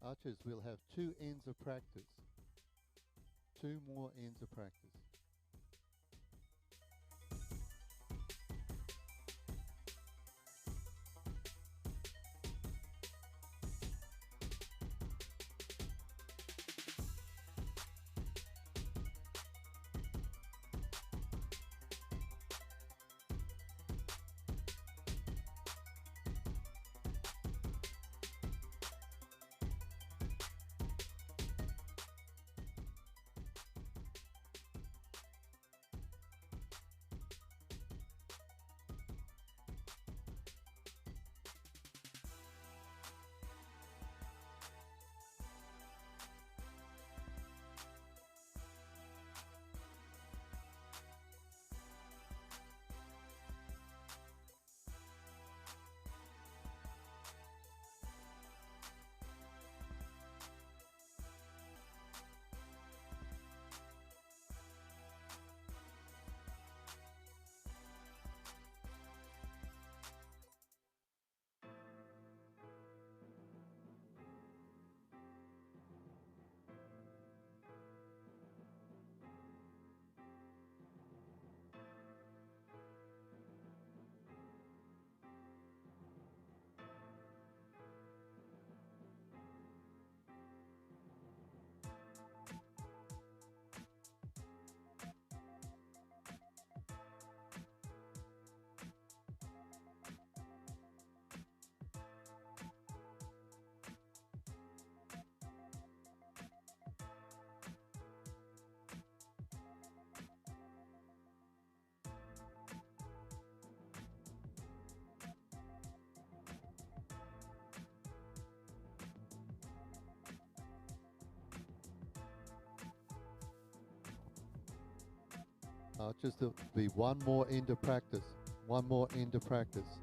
Archers will have two ends of practice. Two more ends of practice. Archers, there'll be one more end of practice. One more end of practice.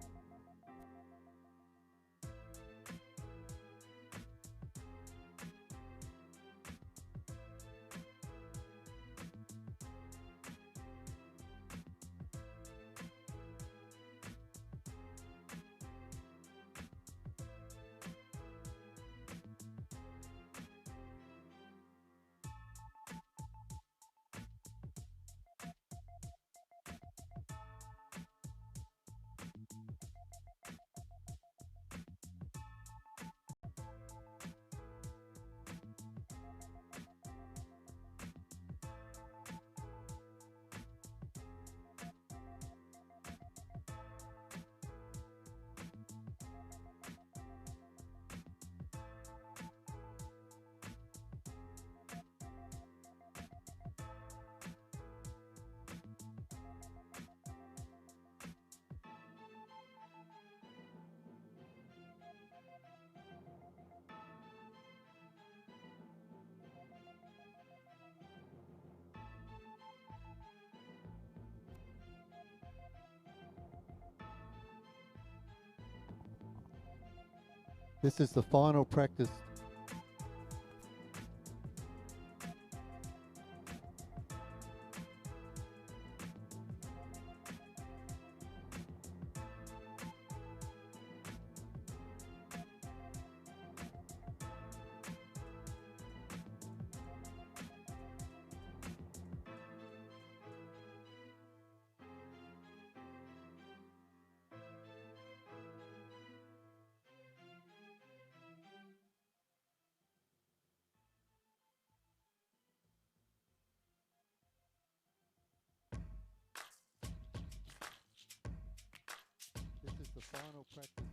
This is the final practice. This is the final practice.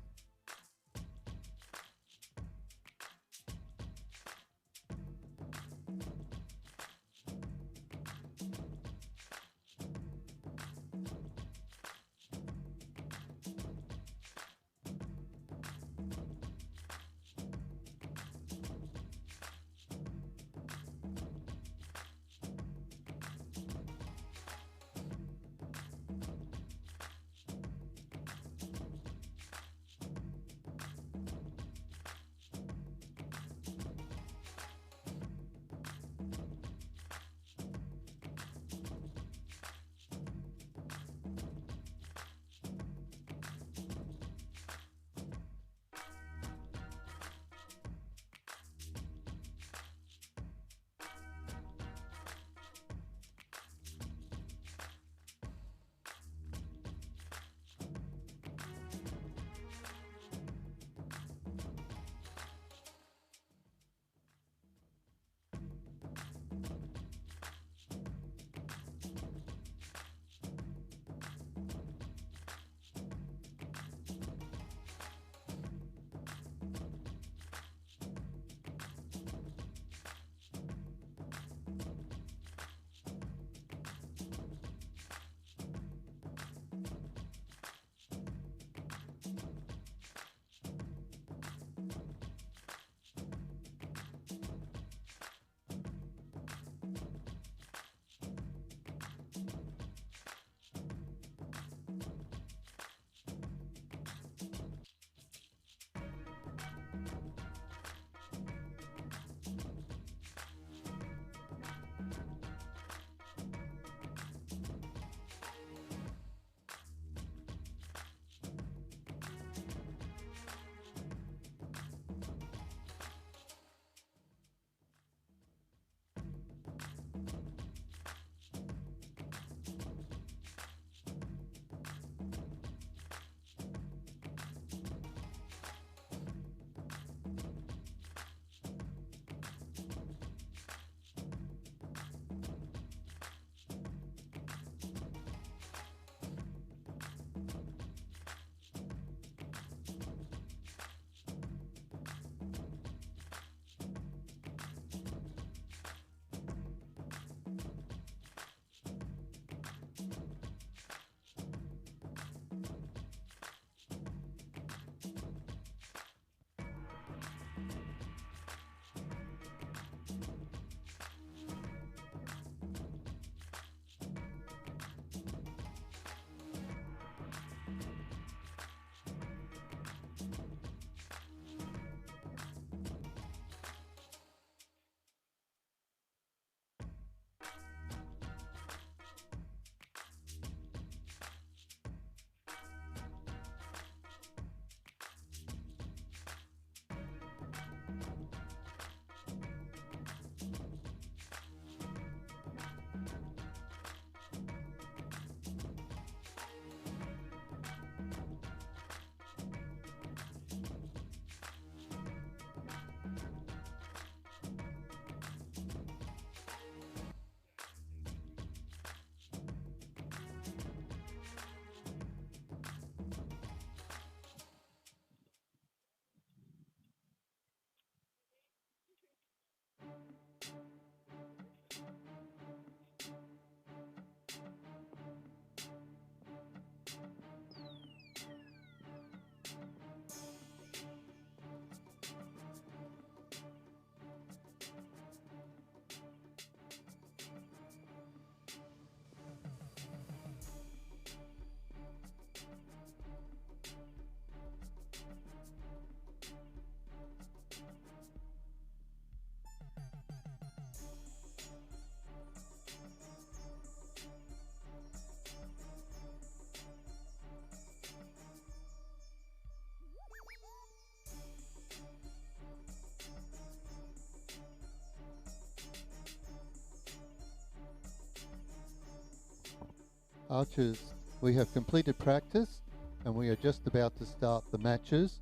Archers, we have completed practice and we are just about to start the matches.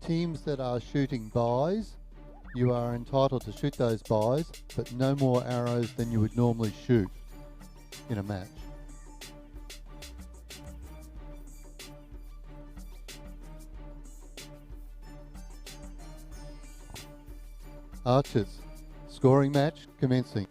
Teams that are shooting buys, you are entitled to shoot those buys, but no more arrows than you would normally shoot in a match. Archers, scoring match commencing.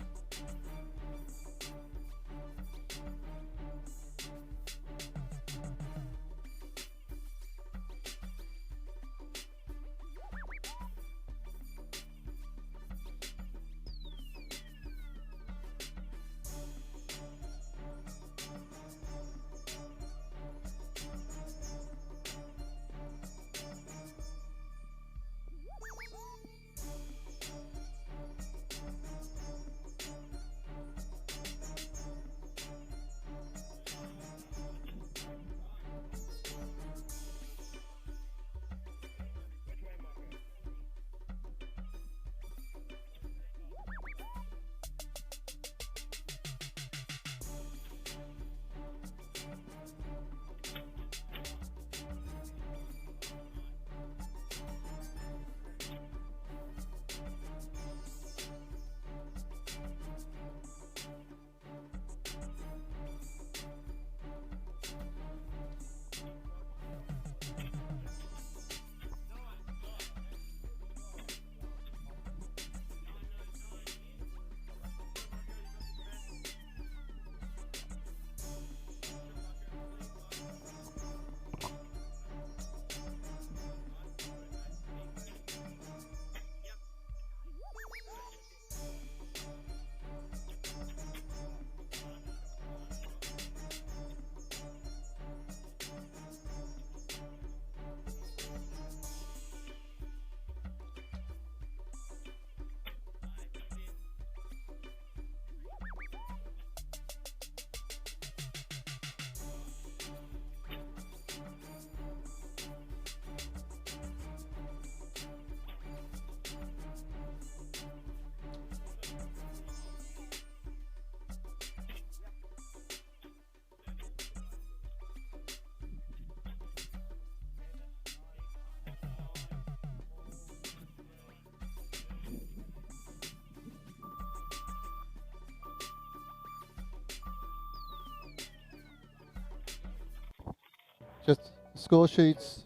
Just score sheets.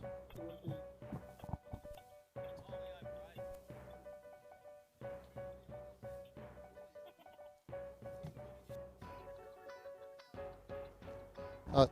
Uh,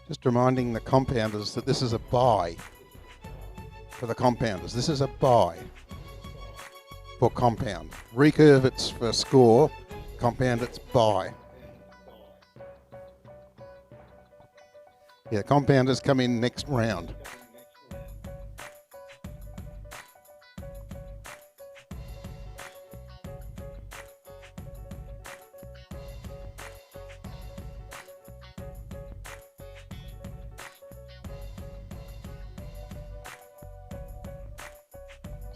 Just reminding the compounders that this is a buy for the compounders. This is a buy for compound. Recurve it's for score, compound it's buy. Yeah, compounders come in next round.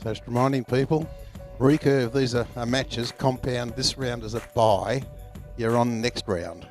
So just reminding people, recurve, these are matches, compound, this round is a buy, you're on next round.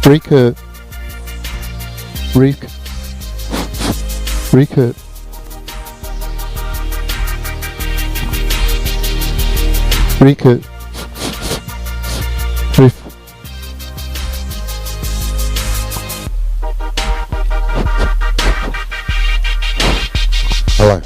Recurve. Recurve. Recurve. Riff. Hello.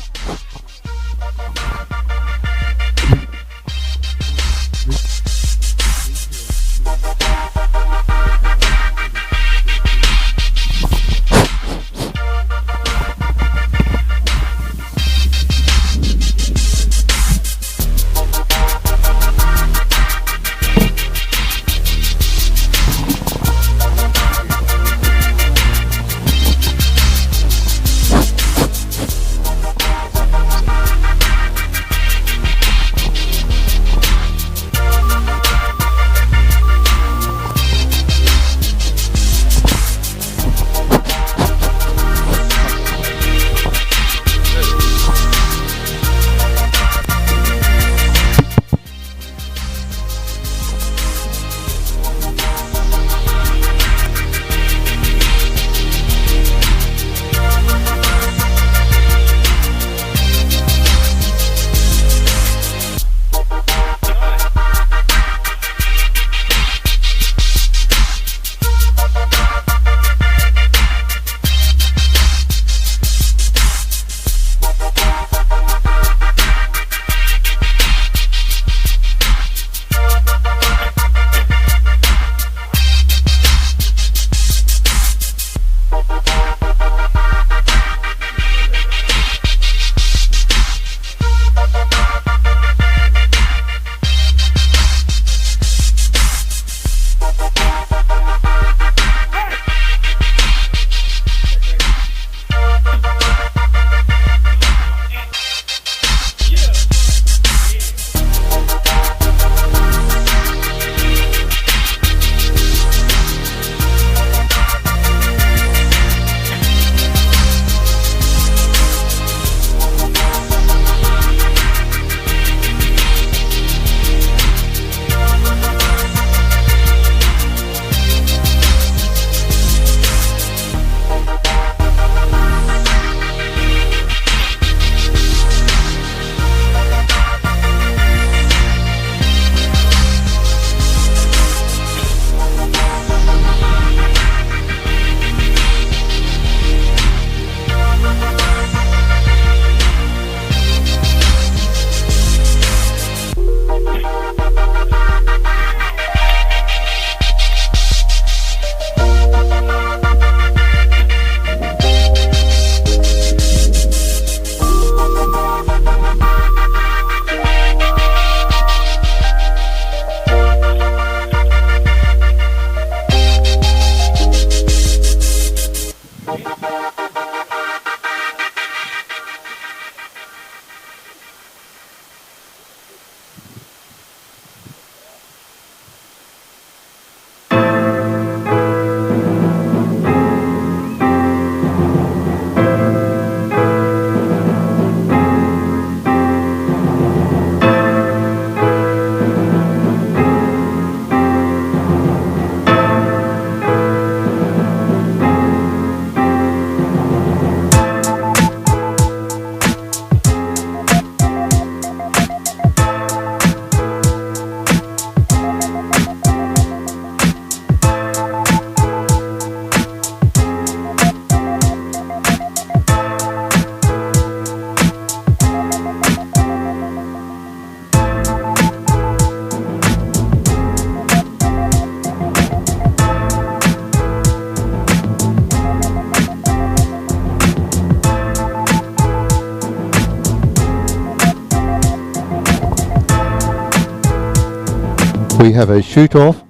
We have a shoot-off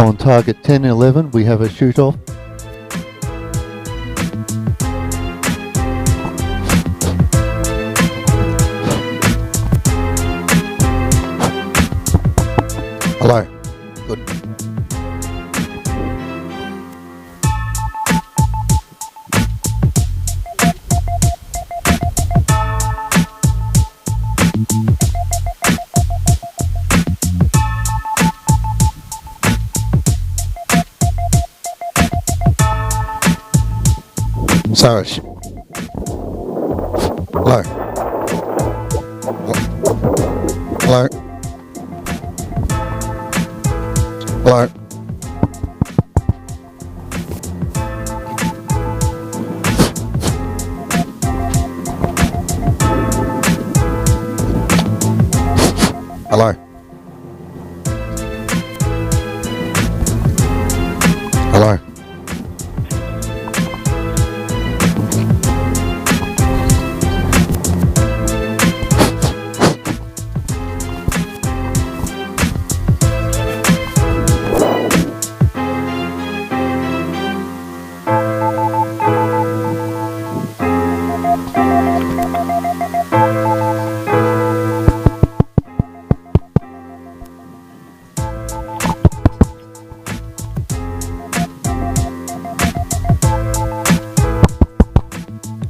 on target 10-11. We have a shoot-off. Hello. Good. So, hello. Hello. Hello.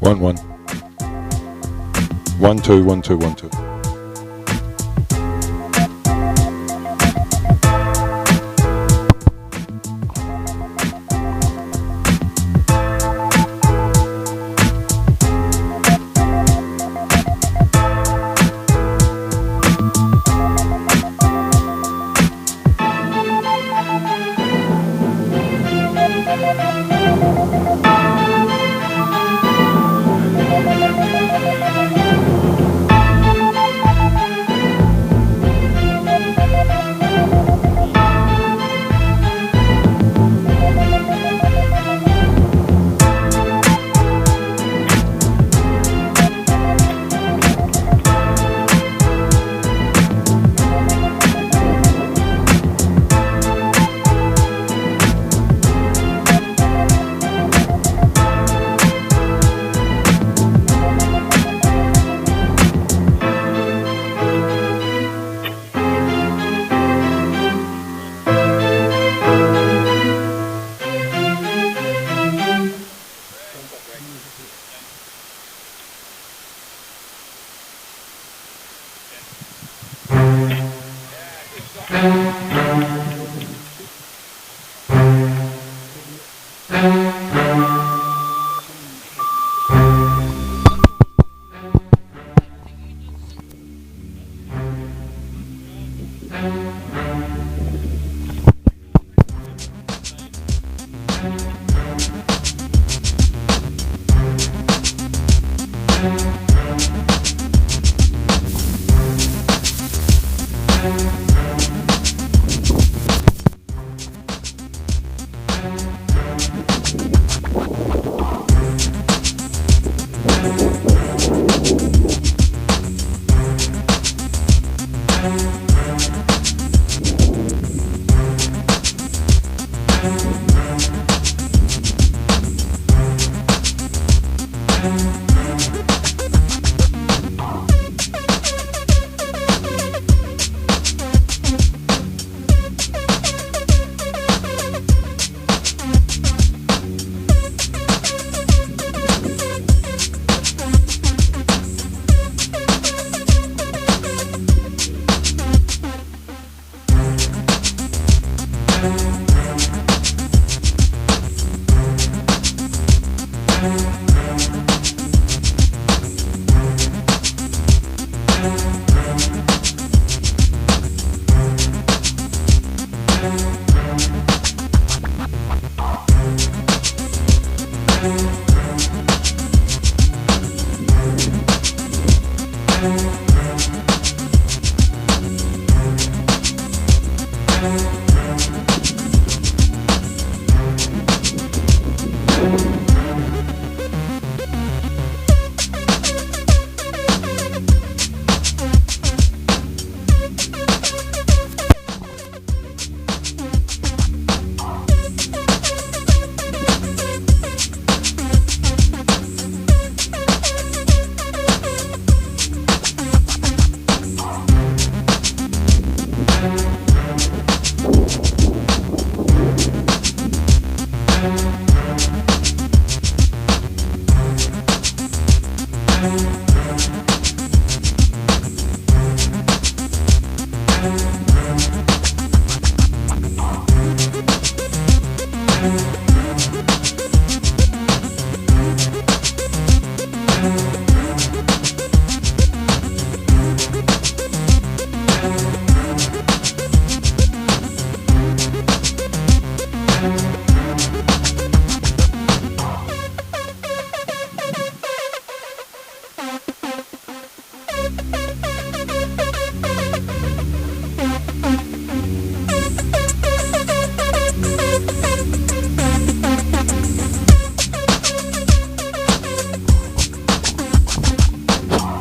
1-1. 1-2, 1-2, 1-2.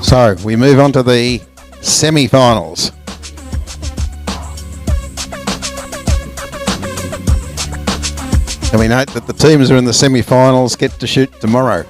So we move on to the semi-finals. And we note that the teams who are in the semi-finals get to shoot tomorrow.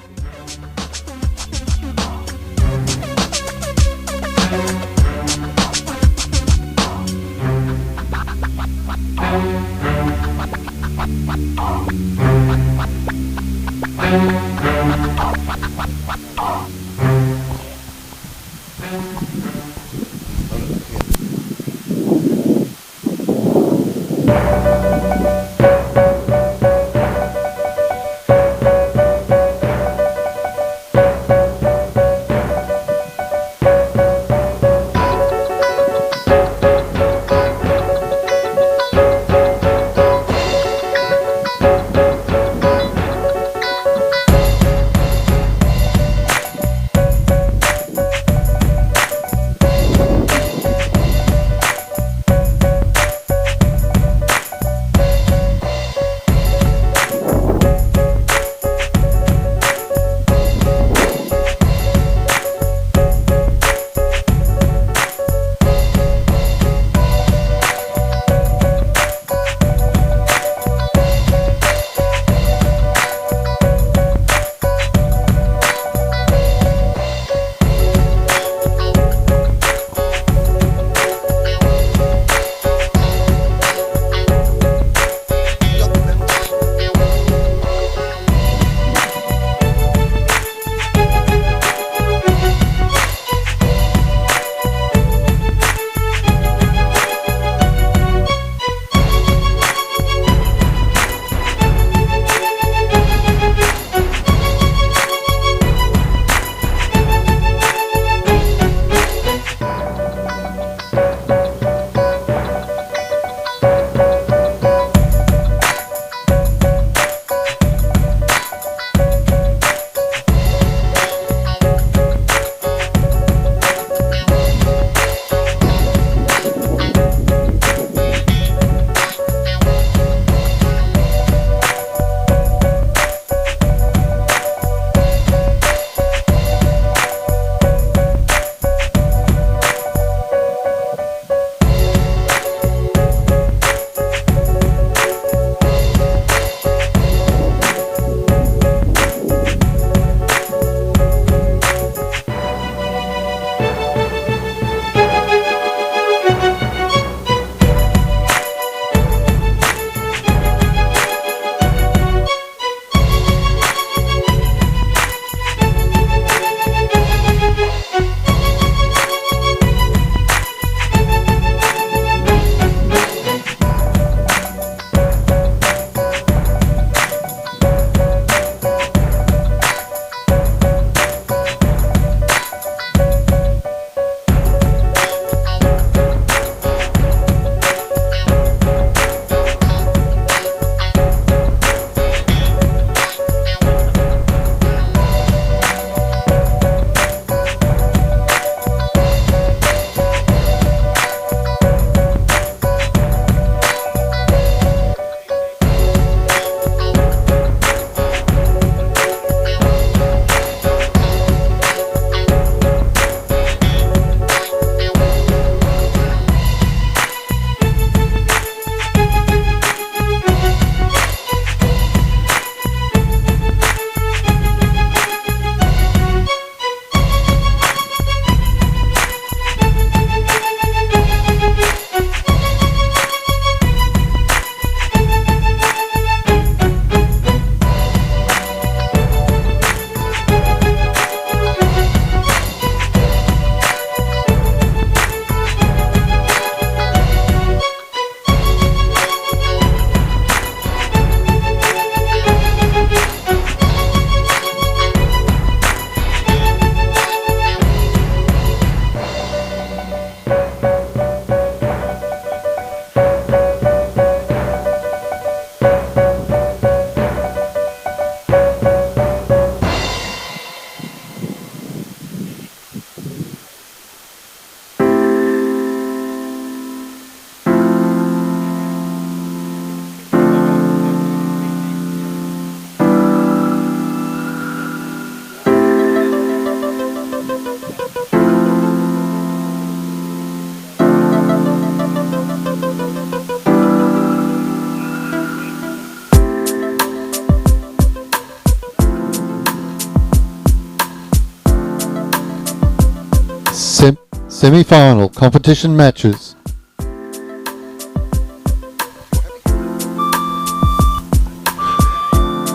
Semi-final competition matches.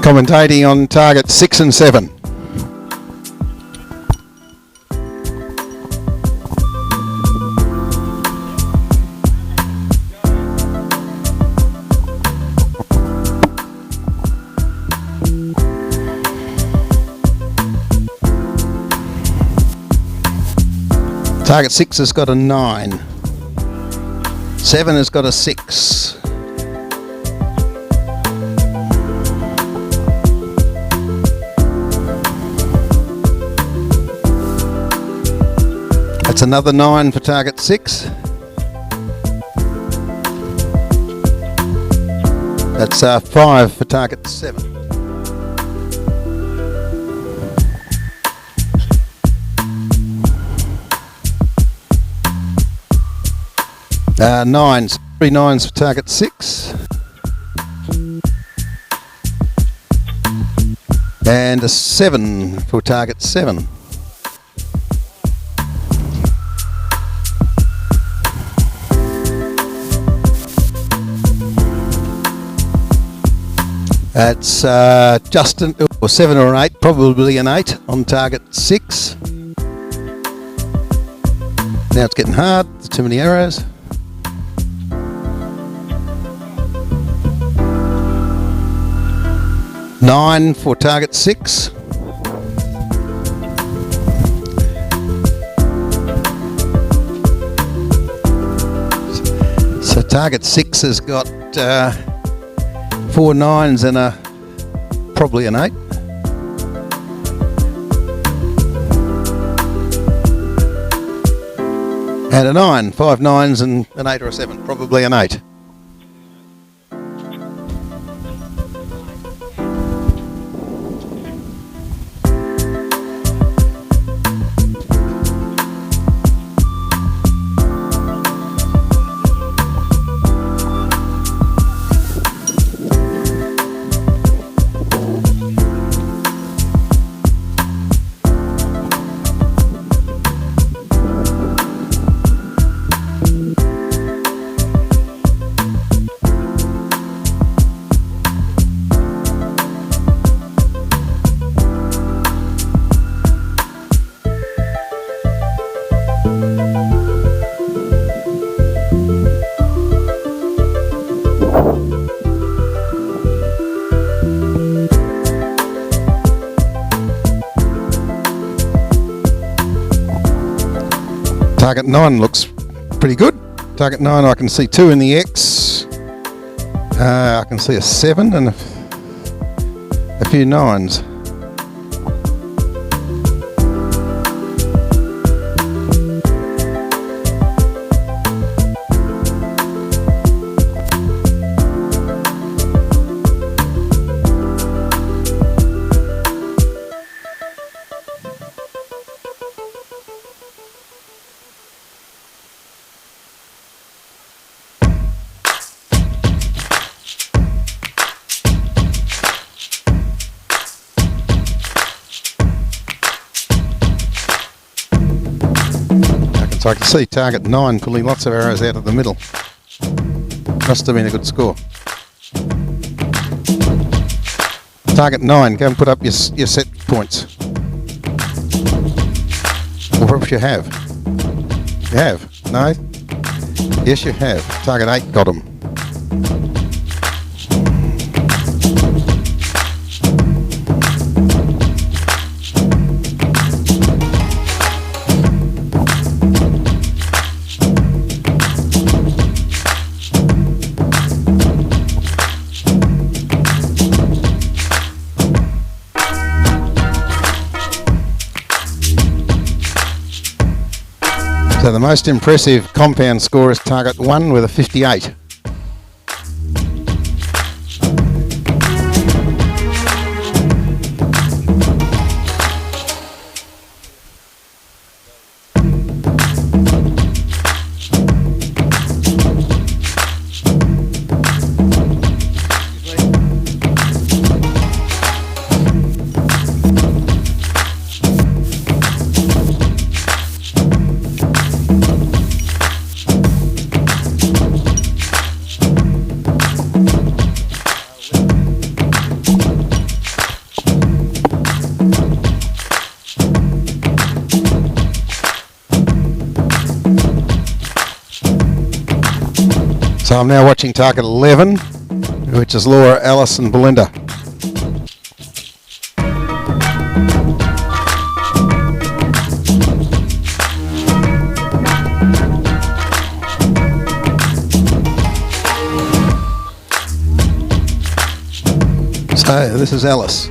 Commentating on target 6 and 7. Target 6 has got a 9. 7 has got a 6. That's another 9 for target 6. That's 5 for target 7. 9s, 3 9s for target 6. And a 7 for target 7. That's just or 7 or an 8, probably an 8 on target 6. Now it's getting hard, there's too many arrows. Nine for target 6. So target 6 has got 4 9s and probably an 8. And a 9, 5 9s and an 8 or a 7, probably an 8. Target 9 looks pretty good. Target 9, I can see 2 in the X. I can see a 7 and a few 9s. So I can see target 9 pulling lots of arrows out of the middle. Must have been a good score. Target 9, go and put up your set points. Or perhaps you have. You have? No? Yes, you have. Target 8 got them. So the most impressive compound score is target 1 with a 58. So I'm now watching target 11, which is Laura, Alice and Belinda. So this is Alice.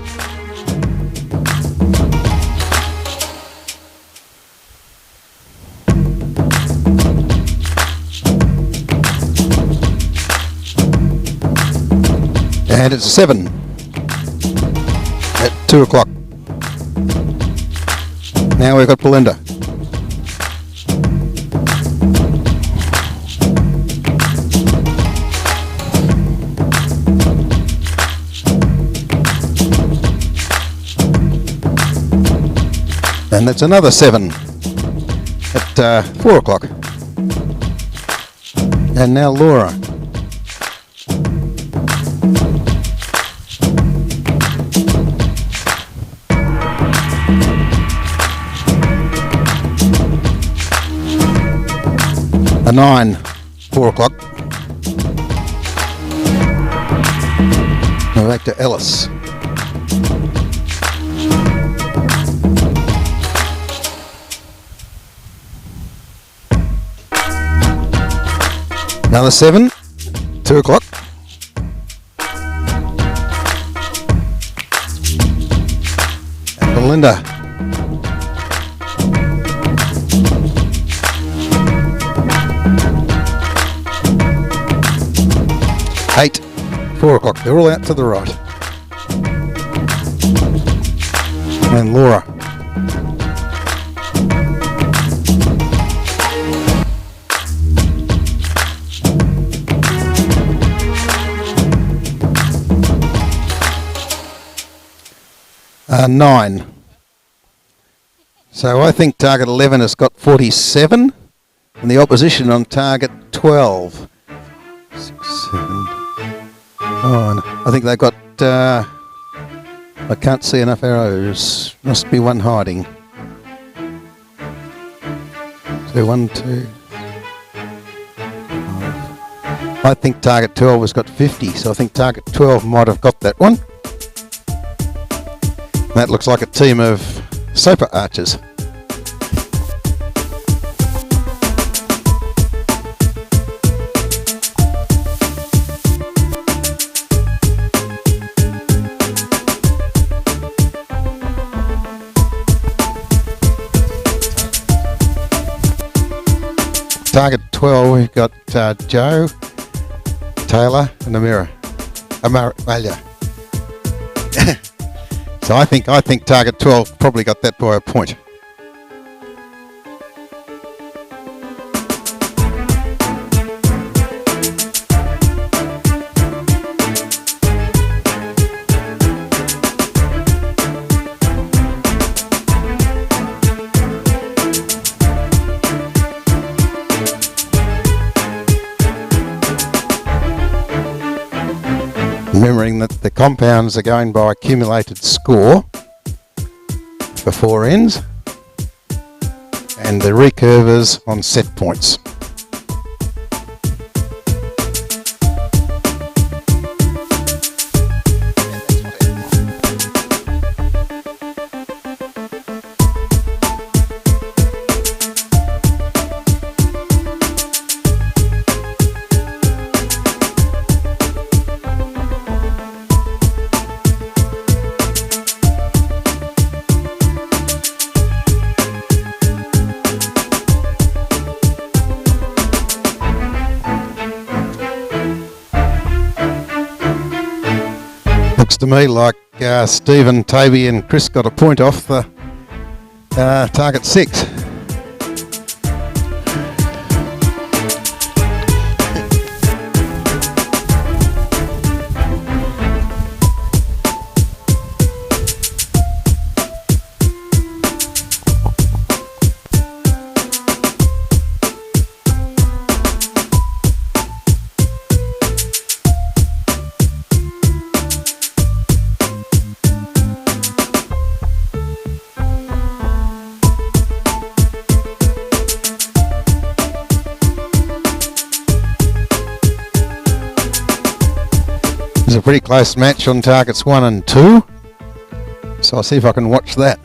And it's 7 at 2 o'clock. Now we've got Belinda. And that's another 7 at 4 o'clock. And now Laura. A 9, 4 o'clock. Now back to Alice. Another 7, 2 o'clock. And Belinda. Eight, 4 o'clock. They're all out to the right. And Laura. Nine. So I think target 11 has got 47, and the opposition on target 12. 6, 7, 9. I think they've got, I can't see enough arrows. Must be one hiding. So 1, 2. 5. I think target 12 has got 50, so I think target 12 might have got that one. That looks like a team of soper archers. Target 12, we've got Joe, Taylor and Amalia. So I think target 12 probably got that by a point. Remembering that the compounds are going by accumulated score for 4 ends, and the recurvers on set points. Looks to me like Stephen, Toby and Chris got a point off the target 6. pretty close match on targets 1 and 2. So I'll see if I can watch that.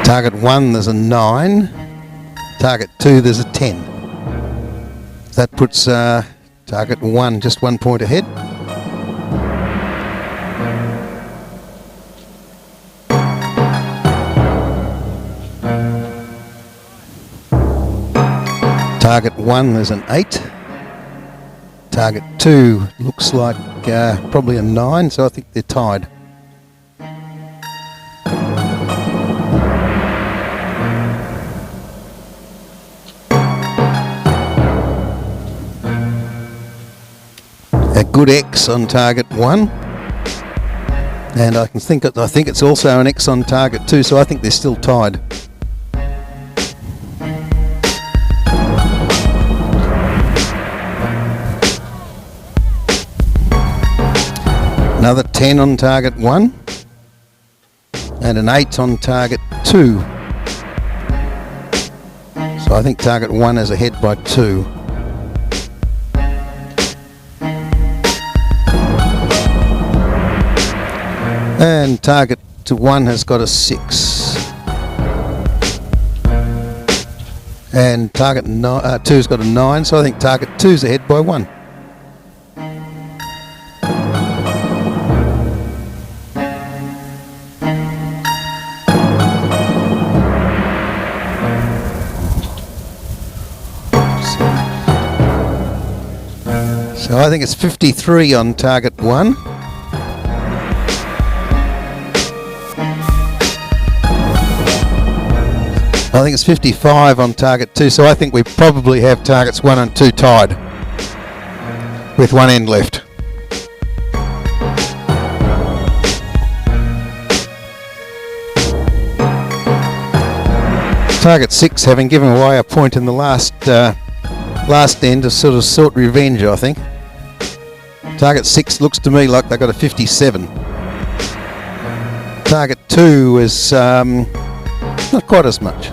Target 1, there's a 9. Target 2, there's a 10. That puts target 1 just 1 point ahead. Target 1, there's an 8. Target 2 looks like probably a 9, so I think they're tied. A good X on target 1, and I think it's also an X on target 2, so I think they're still tied. Another 10 on target 1 and an 8 on target 2. So I think target 1 is ahead by 2. And target 1 has got a 6. And target 2's got a 9, so I think target 2's ahead by 1. So I think it's 53 on target 1. I think it's 55 on target 2, so I think we probably have targets 1 and 2 tied with one end left. Target 6 having given away a point in the last end to sort of sought revenge, I think. Target 6 looks to me like they got a 57. Target 2 is not quite as much.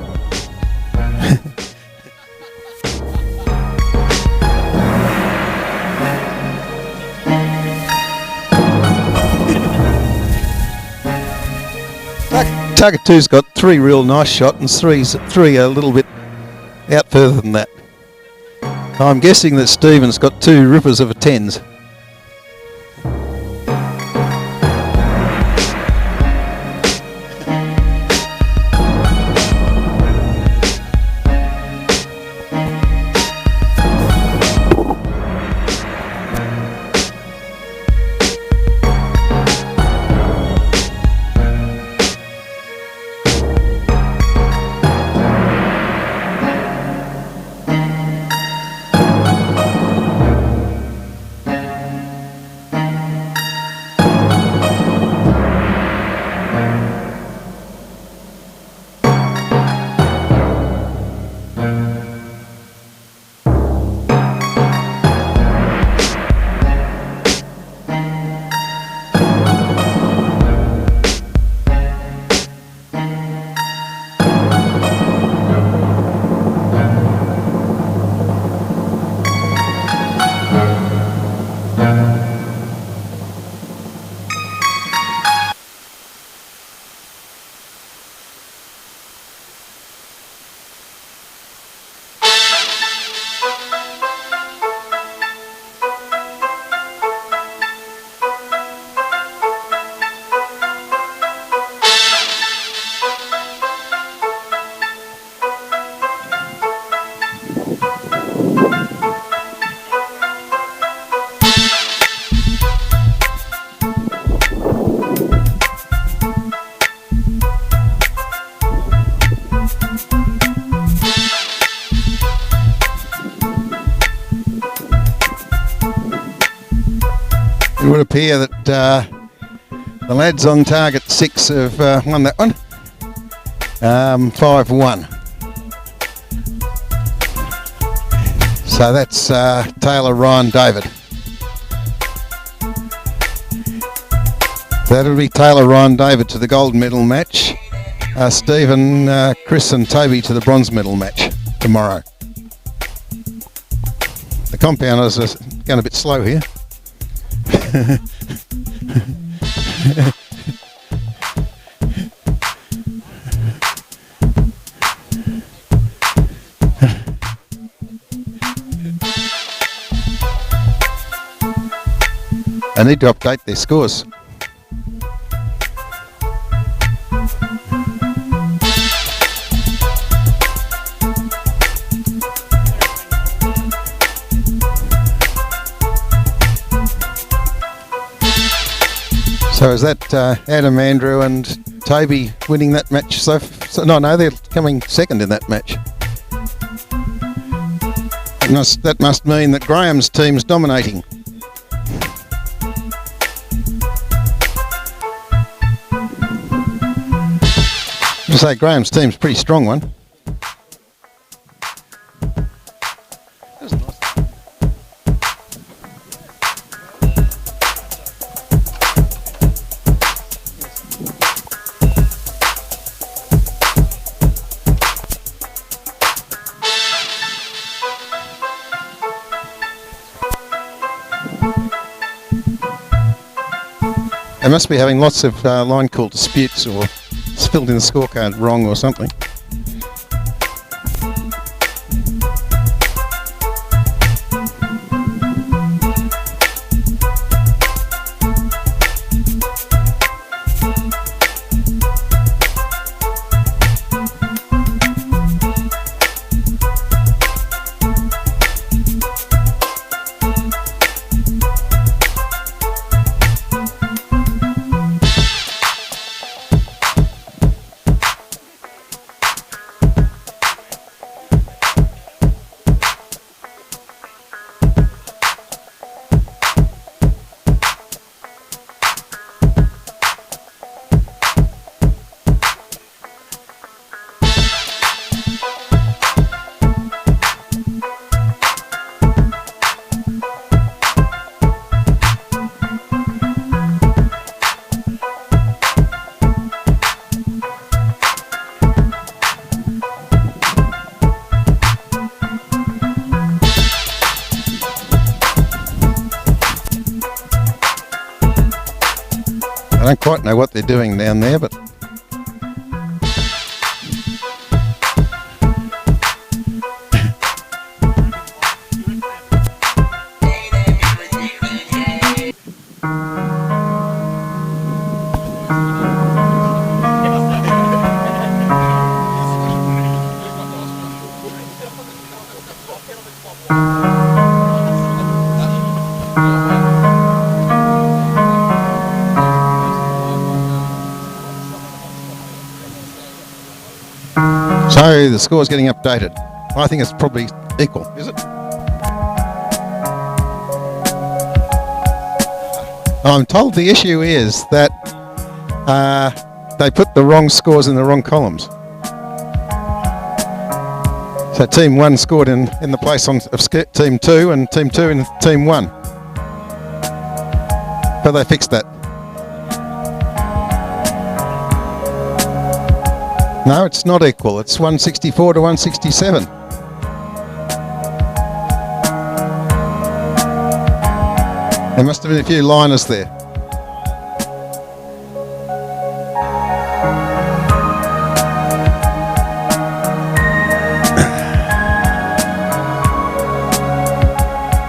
Target 2's got 3 real nice shots and 3 a little bit out further than that. I'm guessing that Stephen's got 2 rippers of a 10s. It would appear that the lads on target 6 have won that one. 5-1. So that's Taylor, Ryan, David. That'll be Taylor, Ryan, David to the gold medal match. Stephen, Chris and Toby to the bronze medal match tomorrow. The compounders are going a bit slow here. I need to update their scores. So is that Adam, Andrew and Toby winning that match? So no, they're coming second in that match. That must mean that Graham's team's dominating. I say Graham's team's a pretty strong one. That's nice. They must be having lots of line call disputes or spilled in the scorecard wrong or something. I don't quite know what they're doing down there, but so the score's getting updated. I think it's probably equal, is it? I'm told the issue is that they put the wrong scores in the wrong columns. So Team 1 scored in the place of Team 2 and Team 2 in Team 1. But they fixed that. No, it's not equal. It's 164 to 167. There must have been a few liners there.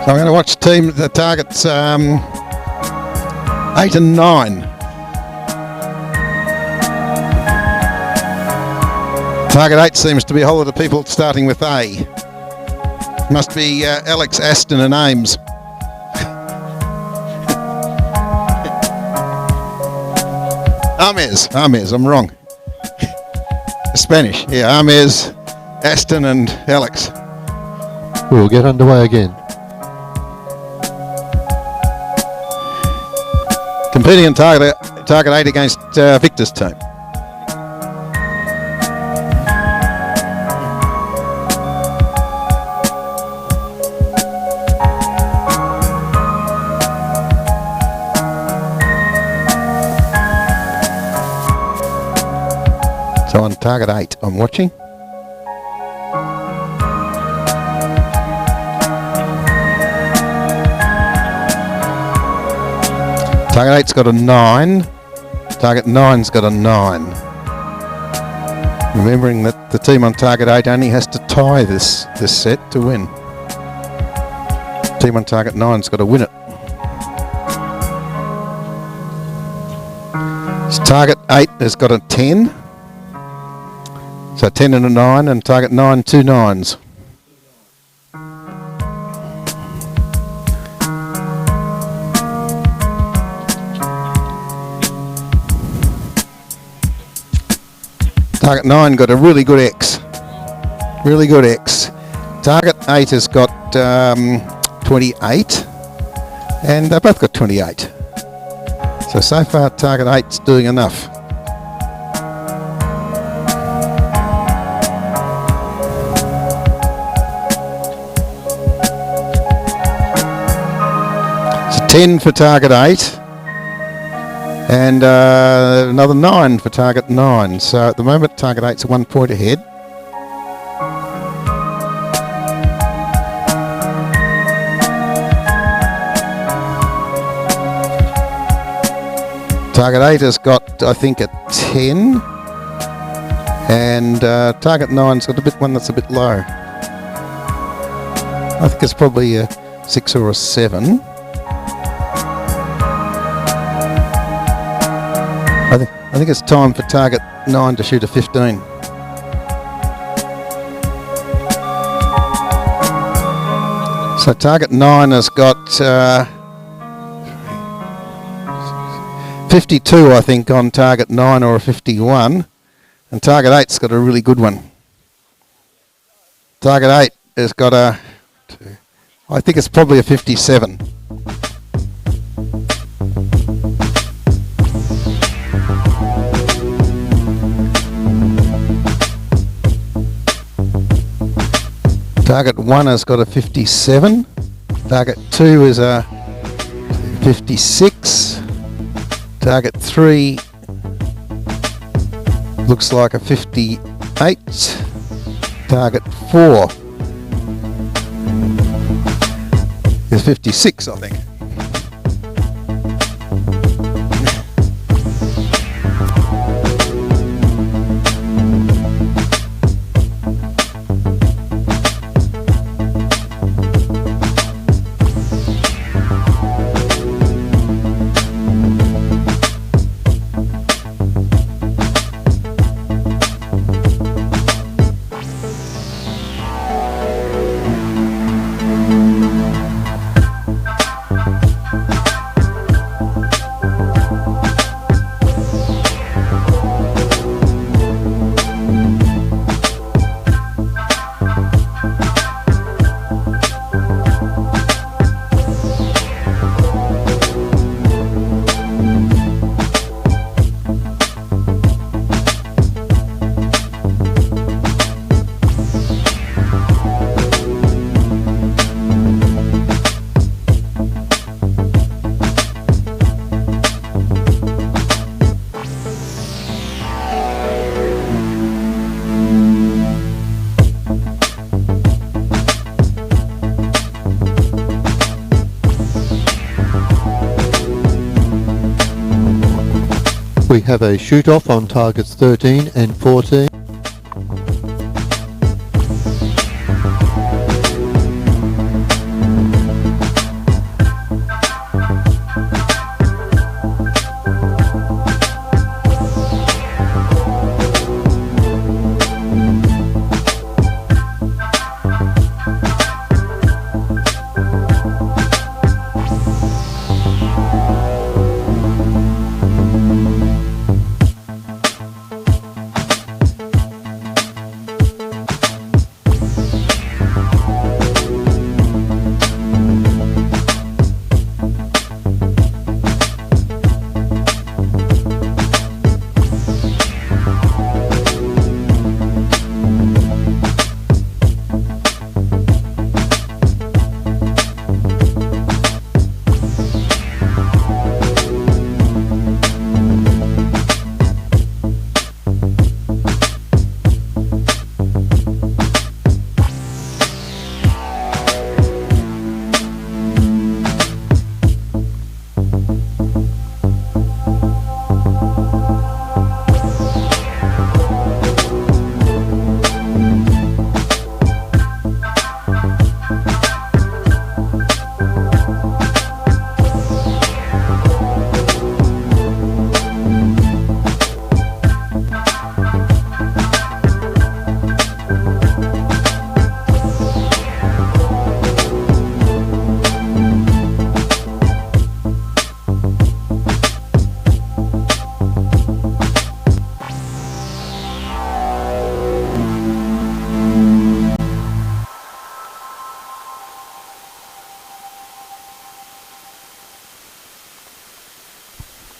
So I'm going to watch the targets 8 and 9. Target 8 seems to be a whole lot of people starting with A. Must be Alex, Aston and Ames. Ames, I'm wrong. Spanish, yeah, Ames, Aston and Alex. We'll get underway again. Competing in target 8 against Victor's team. So on target 8, I'm watching. Target 8's got a 9. Target 9's got a 9. Remembering that the team on target 8 only has to tie this set to win. Team on target 9's got to win it. So target 8 has got a 10. So 10 and a 9, and target 9, 2 9s. Target 9 got a really good X. Really good X. Target 8 has got 28, and they both got 28. So far target 8's doing enough. So 10 for target 8. And another 9 for target 9. So at the moment, target 8's 1 point ahead. Target 8 has got, I think, a 10. And target 9's got one that's a bit low. I think it's probably a 6 or a 7. I think it's time for target 9 to shoot a 15. So target 9 has got 52, I think, on target 9, or a 51. And target 8's got a really good one. Target 8 has got I think it's probably a 57. Target 1 has got a 57. Target 2 is a 56. Target 3 looks like a 58. Target 4 is 56, I think. We have a shoot-off on targets 13 and 14.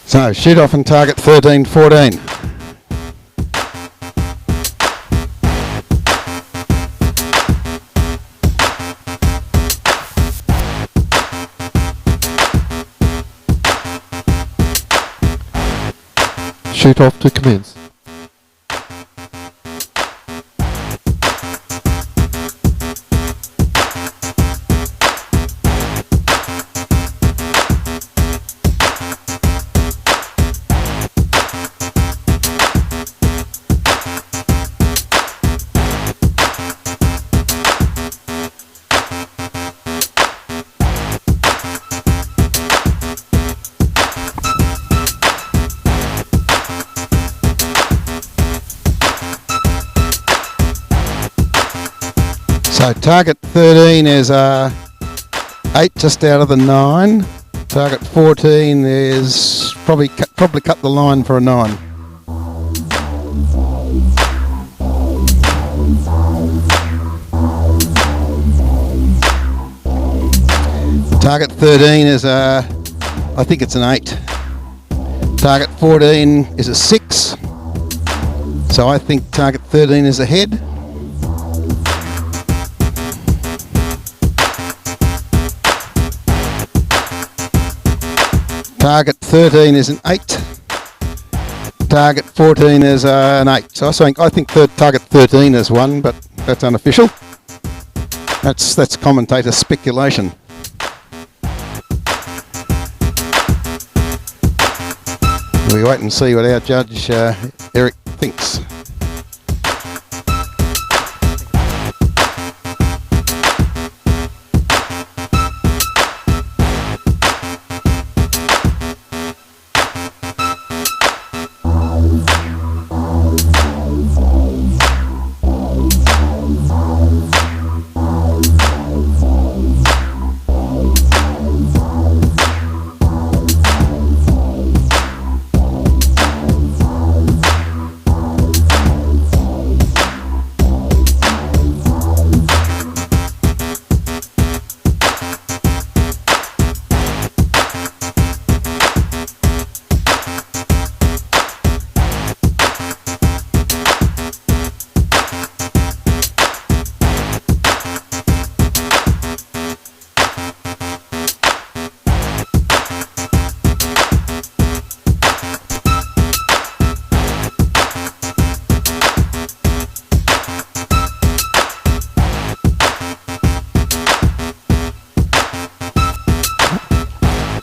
So shoot off and target 13, 14. Shoot off to commence. So target 13 is 8 just out of the 9. Target 14 is probably cut the line for a 9. Target 13 is I think it's an 8. Target 14 is a 6. So I think target 13 is ahead. Target 13 is an 8. Target 14 is an 8. So I think target 13 is 1, but that's unofficial. That's commentator speculation. We wait and see what our judge Eric thinks.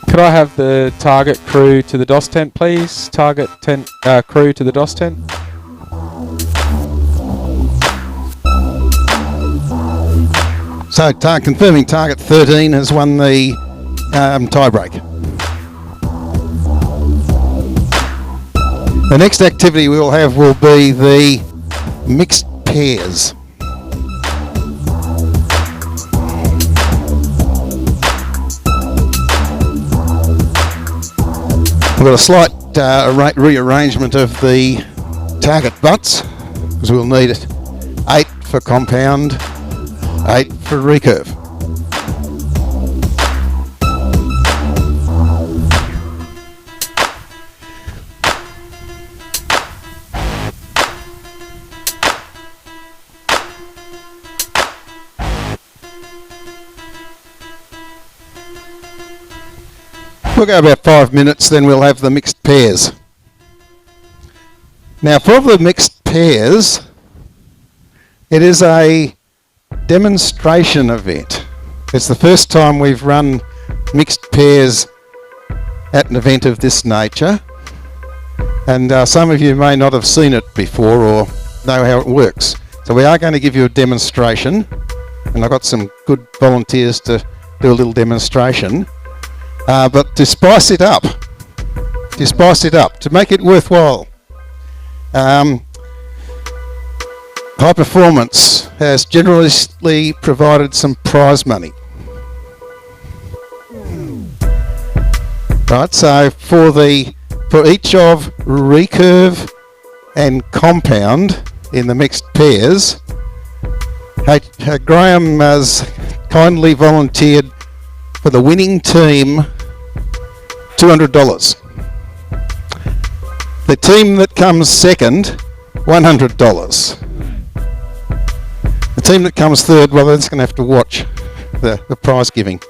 Could I have the target crew to the DOS tent, please? Target tent crew to the DOS tent. So confirming target 13 has won the tie-break. The next activity we will have will be the mixed pairs. We've got a slight rearrangement of the target butts, because we'll need 8 for compound, 8 for recurve. We'll go about 5 minutes, then we'll have the mixed pairs. Now for the mixed pairs, it is a demonstration event. It's the first time we've run mixed pairs at an event of this nature, and some of you may not have seen it before or know how it works. So we are going to give you a demonstration, and I've got some good volunteers to do a little demonstration. But to spice it up, to make it worthwhile, High Performance has generously provided some prize money. Right, so for each of recurve and compound in the mixed pairs, Graham has kindly volunteered for the winning team $200. The team that comes second, $100. The team that comes third, well, they're just going to have to watch the prize giving.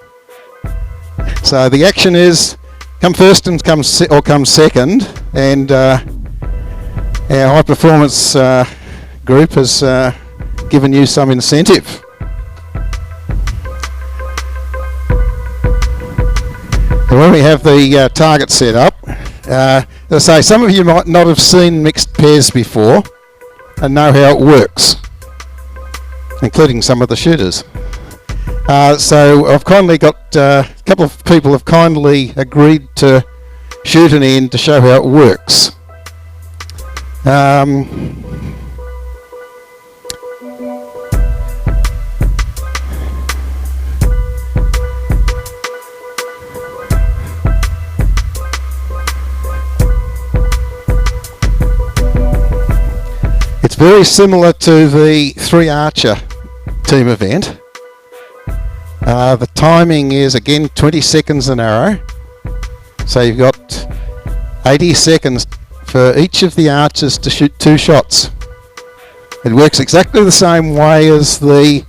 So the action is come first and come second, and our high performance group has given you some incentive. And when we have the target set up, as I say, some of you might not have seen mixed pairs before and know how it works, including some of the shooters. So I've kindly got a couple of people have kindly agreed to shoot an end to show how it works. It's very similar to the 3 archer team event. The timing is again 20 seconds an arrow. So you've got 80 seconds for each of the archers to shoot 2 shots. It works exactly the same way as the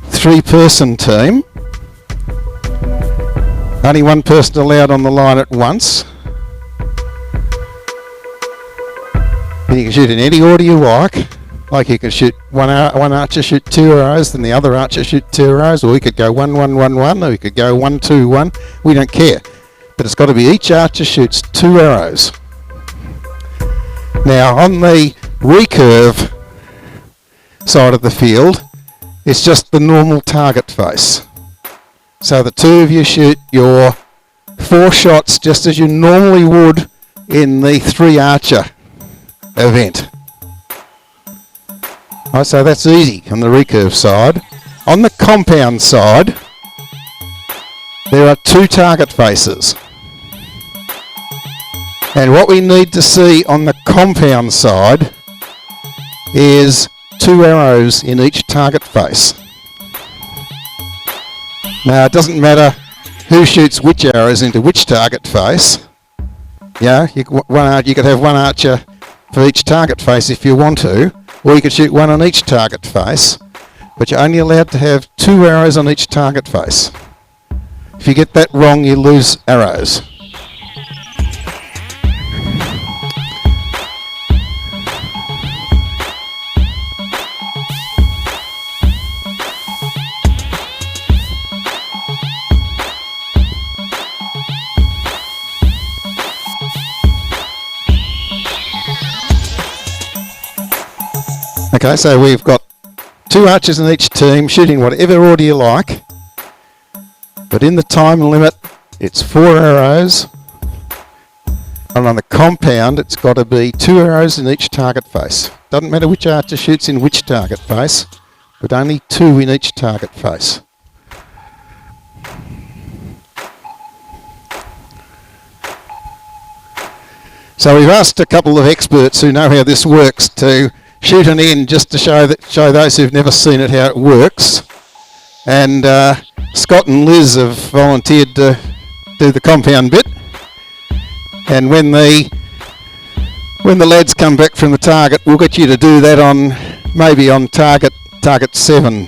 3-person team. Only one person allowed on the line at once. And you can shoot in any order you like you can shoot one archer shoot 2 arrows, then the other archer shoot 2 arrows, or we could go 1 1 1 1, or we could go 1 2 1. We don't care, but it's got to be each archer shoots 2 arrows. Now on the recurve side of the field, it's just the normal target face. So the 2 of you shoot your 4 shots just as you normally would in the 3 archer event. Right, so that's easy on the recurve side. On the compound side, there are 2 target faces. And what we need to see on the compound side is 2 arrows in each target face. Now it doesn't matter who shoots which arrows into which target face. Yeah, you could have 1 archer for each target face if you want to, or you could shoot 1 on each target face, but you're only allowed to have 2 arrows on each target face. If you get that wrong, you lose arrows. Okay, so we've got 2 archers in each team shooting whatever order you like, but in the time limit it's 4 arrows, and on the compound it's got to be 2 arrows in each target face. Doesn't matter which archer shoots in which target face, but only 2 in each target face. So we've asked a couple of experts who know how this works to shoot an end just to show those who've never seen it how it works. And Scott and Liz have volunteered to do the compound bit. And when the lads come back from the target, we'll get you to do that on maybe on target 7.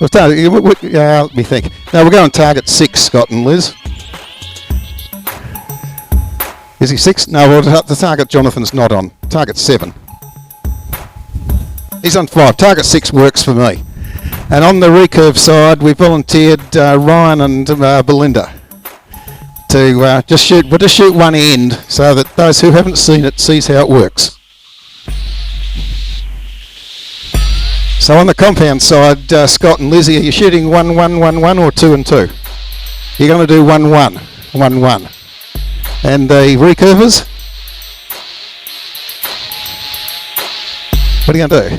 Let me think. No, we'll go on target 6, Scott and Liz. Is he 6? No, well, the target Jonathan's not on. Target 7. He's on 5. Target 6 works for me. And on the recurve side, we volunteered Ryan and Belinda to just shoot. We'll just shoot 1 end so that those who haven't seen it sees how it works. So on the compound side, Scott and Lizzie, are you shooting 1 1 1 1 or 2 and 2? You're going to do 1 1 1 1. And the recurvers? What are you going to do?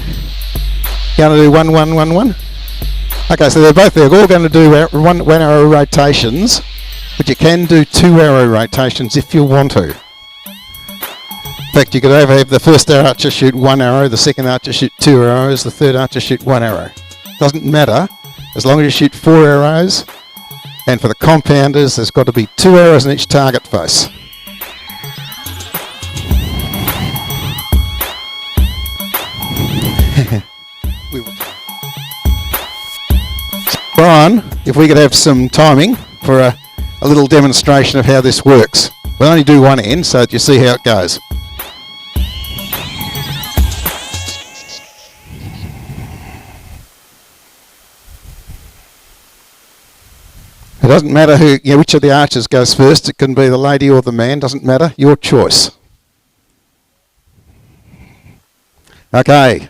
You're going to do 1 1 1 1? Okay, so they're all going to do 1 arrow rotations, but you can do 2 arrow rotations if you want to. In fact, you could have the first archer shoot 1 arrow, the second archer shoot 2 arrows, the third archer shoot 1 arrow. Doesn't matter, as long as you shoot 4 arrows. And for the compounders, there's got to be 2 arrows in each target face. Brian, if we could have some timing for a little demonstration of how this works. We'll only do one end so that you see how it goes. It doesn't matter which of the archers goes first. It can be the lady or the man. Doesn't matter. Your choice. Okay.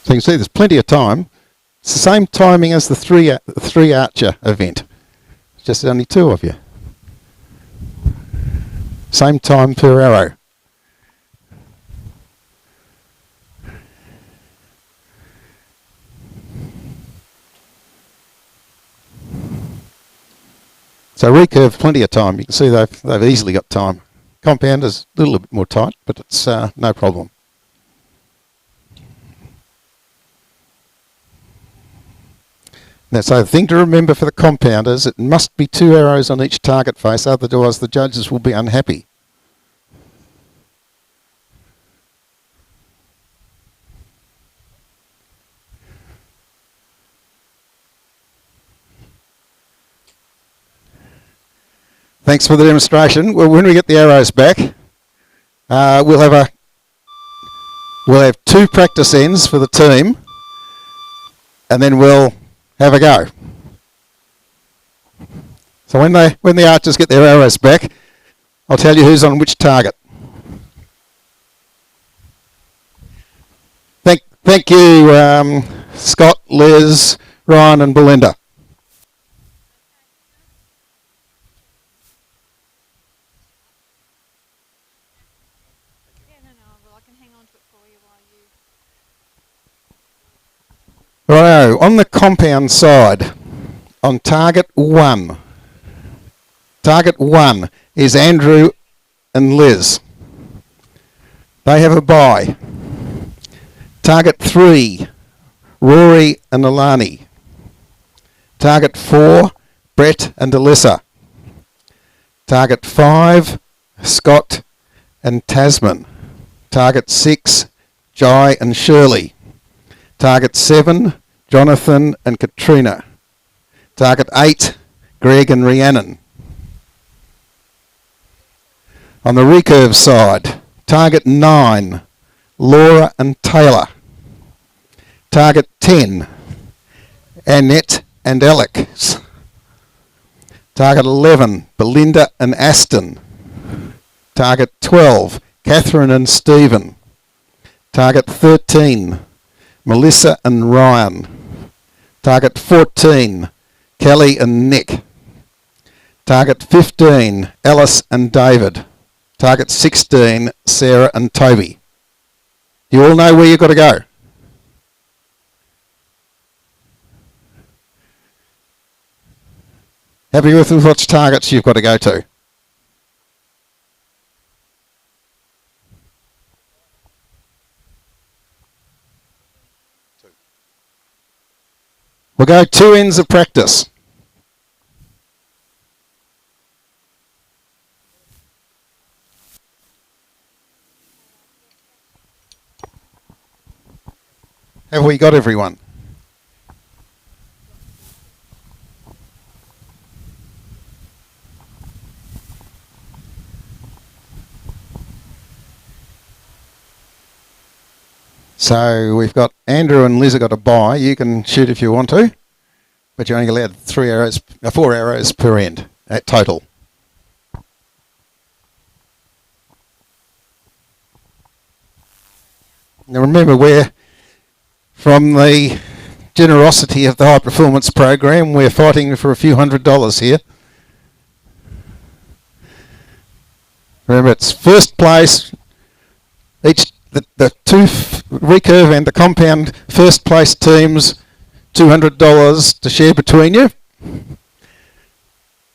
So you can see there's plenty of time. It's the same timing as the three archer event. It's just only two of you. Same time per arrow. So recurve, plenty of time. You can see they've easily got time. Compounder's a little bit more tight, but it's no problem. Now, so the thing to remember for the compounders, it must be 2 arrows on each target face, otherwise the judges will be unhappy. Thanks for the demonstration. Well, when we get the arrows back, we'll have 2 practice ends for the team, and then we'll have a go. So when the archers get their arrows back, I'll tell you who's on which target. Thank you, Scott, Liz, Ryan, and Belinda. Righto, on the compound side, on target 1. Target 1 is Andrew and Liz. They have a bye. Target 3, Rory and Alani. Target 4, Brett and Alyssa. Target 5, Scott and Tasman. Target 6, Jai and Shirley. Target 7, Jonathan and Katrina. Target 8, Greg and Rhiannon. On the recurve side, target 9, Laura and Taylor. Target 10, Annette and Alex. Target 11, Belinda and Aston. Target 12, Catherine and Stephen. Target 13, Melissa and Ryan. Target 14, Kelly and Nick. Target 15, Alice and David. Target 16, Sarah and Toby. Do you all know where you've got to go? Happy with which targets you've got to go to? We'll go 2 ends of practice. Have we got everyone? So we've got Andrew and Liz have got a bye. You can shoot if you want to, but you're only allowed 4 arrows per end at total. Now remember, we're from the generosity of the high performance program. We're fighting for a few $100s here. Remember, it's first place. Each the two recurve and the compound first place teams, $200 to share between you.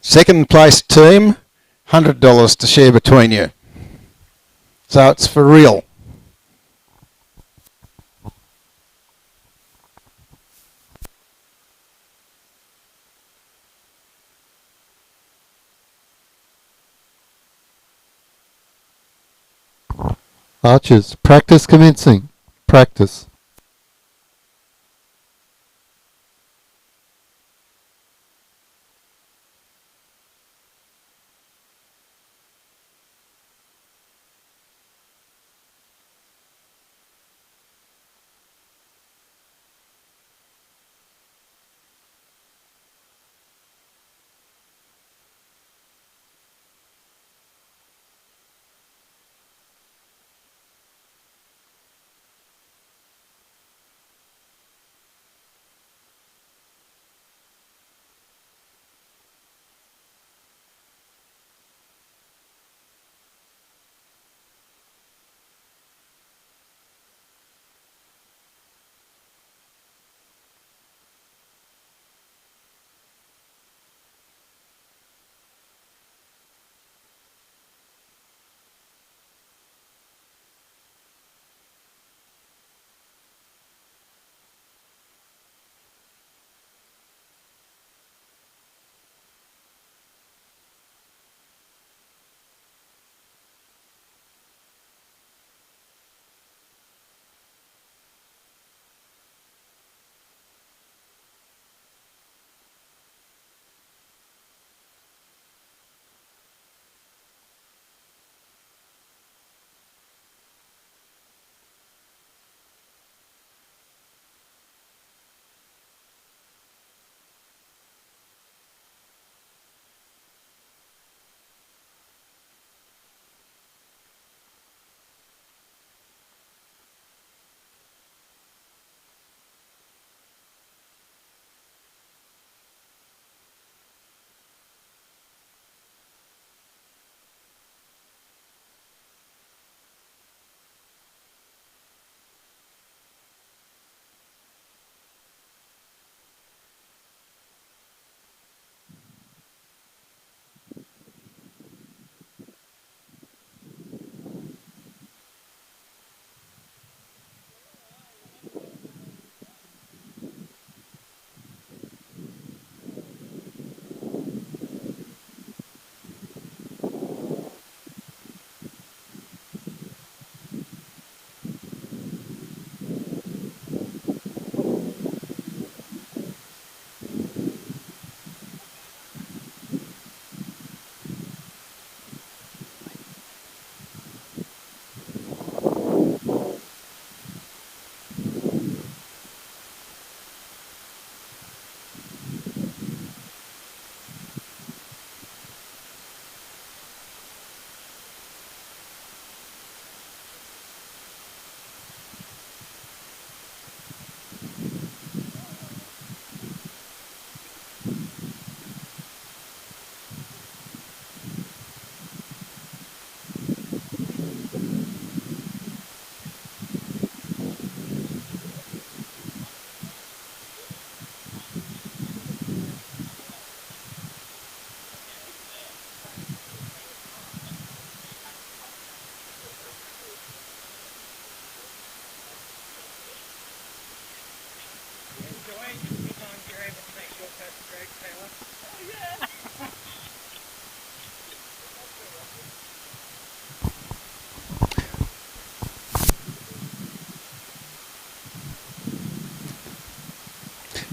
Second place team, $100 to share between you. So it's for real. Archers, practice commencing. Practice.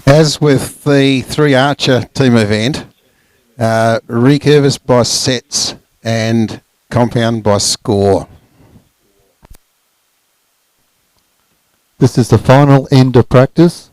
As with the three archer team event, recurve is by sets and compound by score. This is the final end of practice.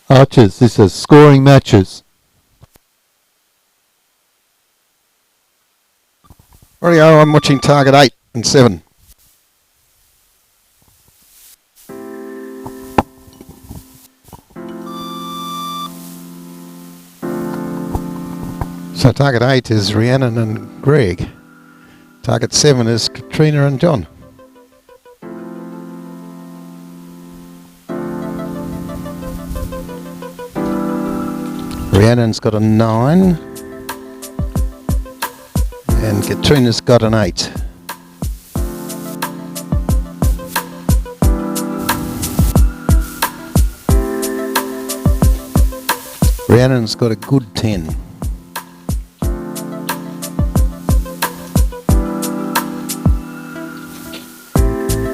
Archers, this is scoring matches. Rightio, I'm watching target 8 and 7. So target 8 is Rhiannon and Greg. Target 7 is Katrina and John. Rhiannon's got a 9 and Katrina's got an 8. Rhiannon's got a good 10.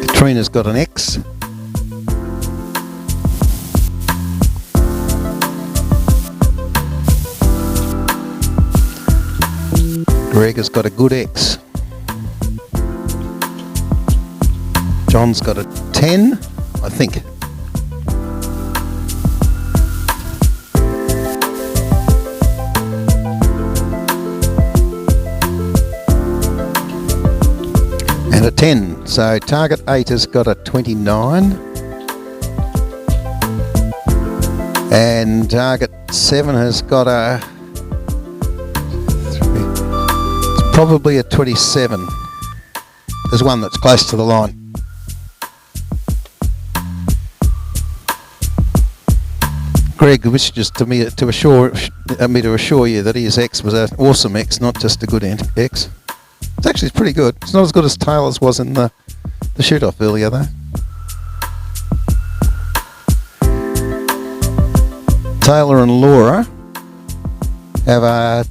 Katrina's got an X. Greg has got a good X. John's got a 10, I think. And a 10. So target 8 has got a 29. And target 7 has got a... It's probably a 27. There's one that's close to the line. Greg wishes to me to assure you that his X was an awesome X, not just a good X. It's actually pretty good. It's not as good as Taylor's was in the shoot-off earlier, though. Taylor and Laura have a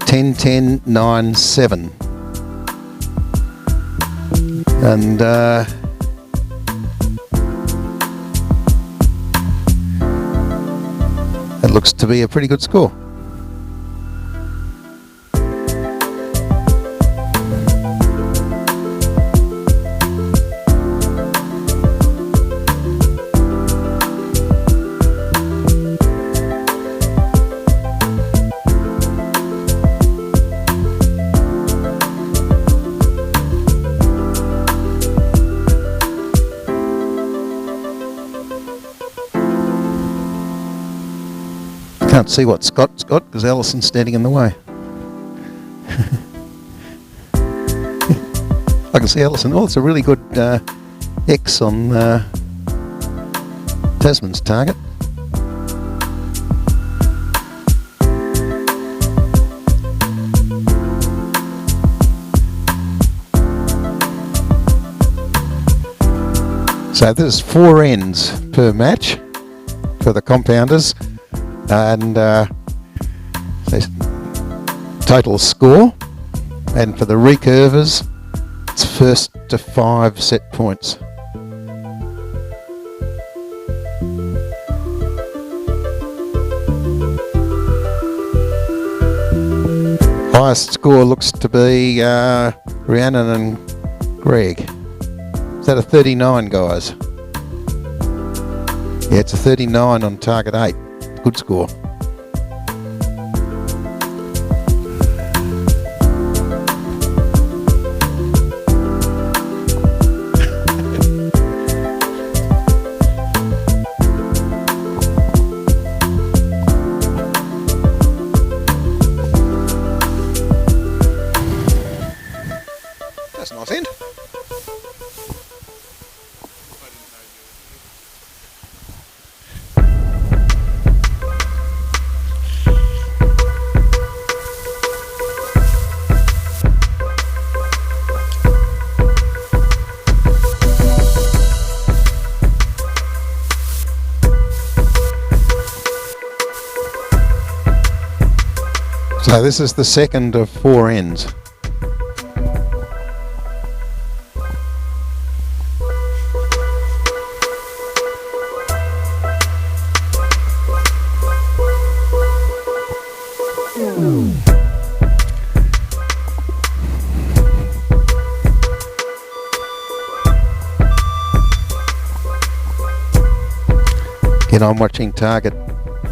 10-10-9-7. And it looks to be a pretty good score. Can't see what Scott's got because Allison's standing in the way. I can see Allison. Oh, it's a really good X on Tasman's target. So there's 4 ends per match for the compounders. And total score, and for the recurvers it's first to 5 set points. Highest score looks to be Rhiannon and Greg. Is that a 39, guys? Yeah, it's a 39 on target 8. Good score. That's a nice end. So this is the second of 4 ends. Then I'm watching target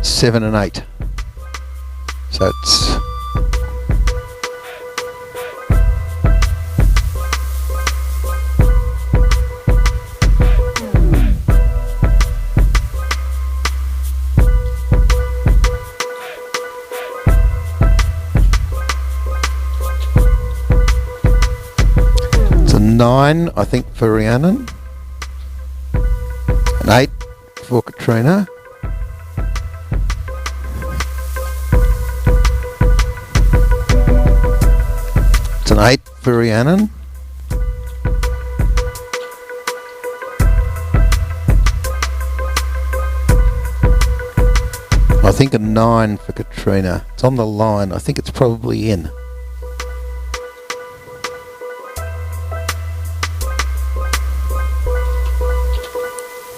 7 and 8. So it's a 9, I think, for Rhiannon. An 8 for Katrina. It's an 8 for Rhiannon. I think a 9 for Katrina. It's on the line. I think it's probably in.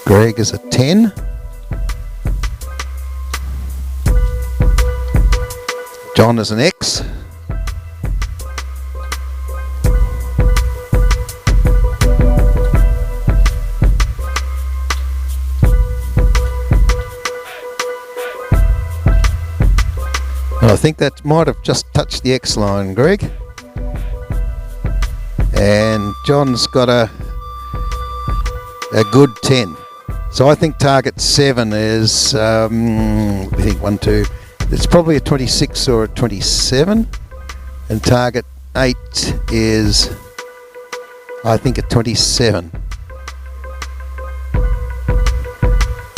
Greg is a 10. John is an X. And I think that might have just touched the X line, Greg. And John's got a good 10. So I think target 7 is, I think 1, 2, it's probably a 26 or a 27. And target 8 is, I think, a 27.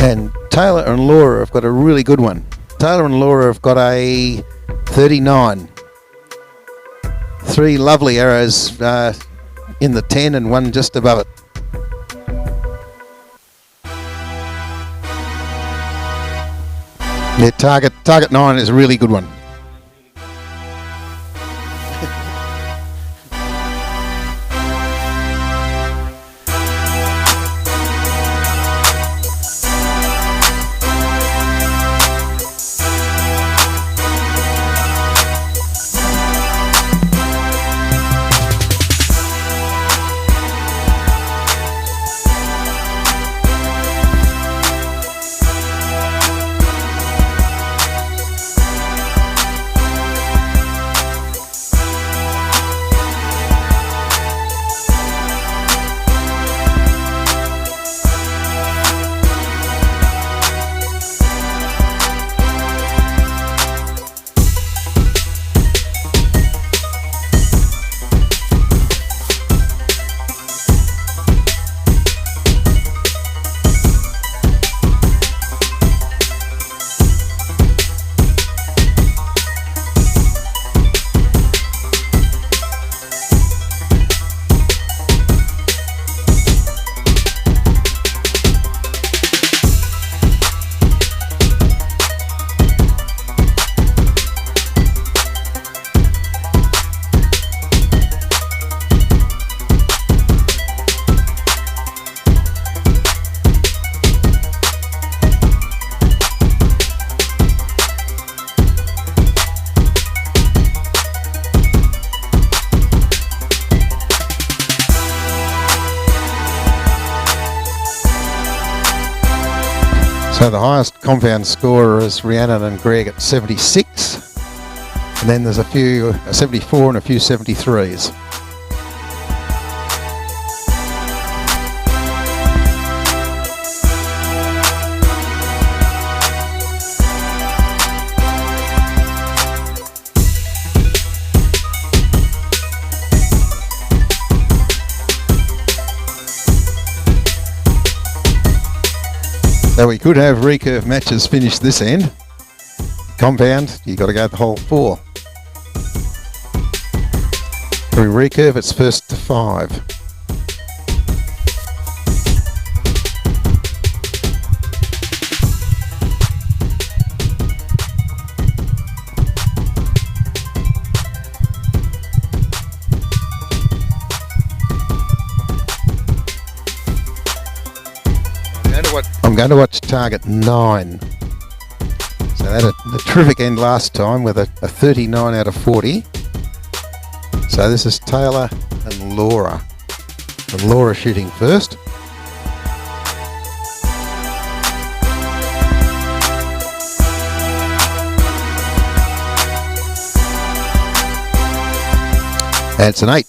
And Taylor and Laura have got a really good one. Taylor and Laura have got a 39. 3 lovely arrows in the 10 and one just above it. Yeah, target 9 is a really good one. So the highest compound scorer is Rhiannon and Greg at 76. And then there's a few 74 and a few 73s. So we could have recurve matches finish this end. Compound, you got to go the whole 4. Through recurve, it's first to 5. I'm going to watch target 9. So they had a terrific end last time with a 39 out of 40. So this is Taylor and Laura. And Laura shooting first. And it's an 8.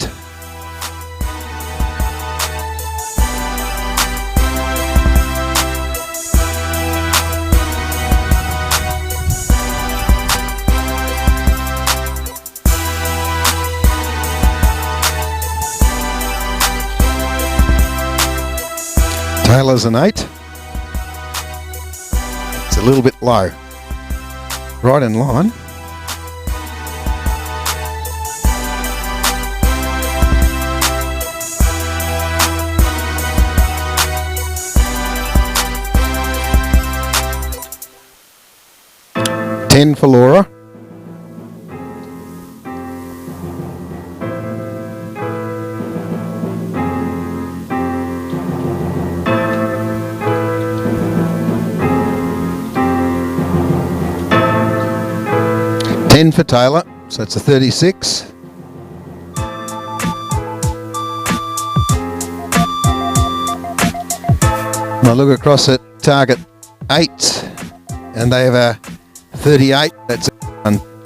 Taylor's an 8. It's a little bit low. Right in line. Ten for Laura. For Taylor, so it's a 36. I look across at target 8, and they have a 38. That's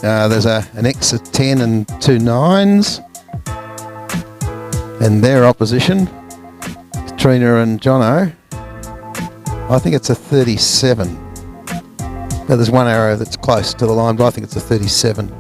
there's an X of 10 and 2 9s, and their opposition, Katrina and Jono, I think it's a 37. Now there's one arrow that's close to the line, but I think it's a 37.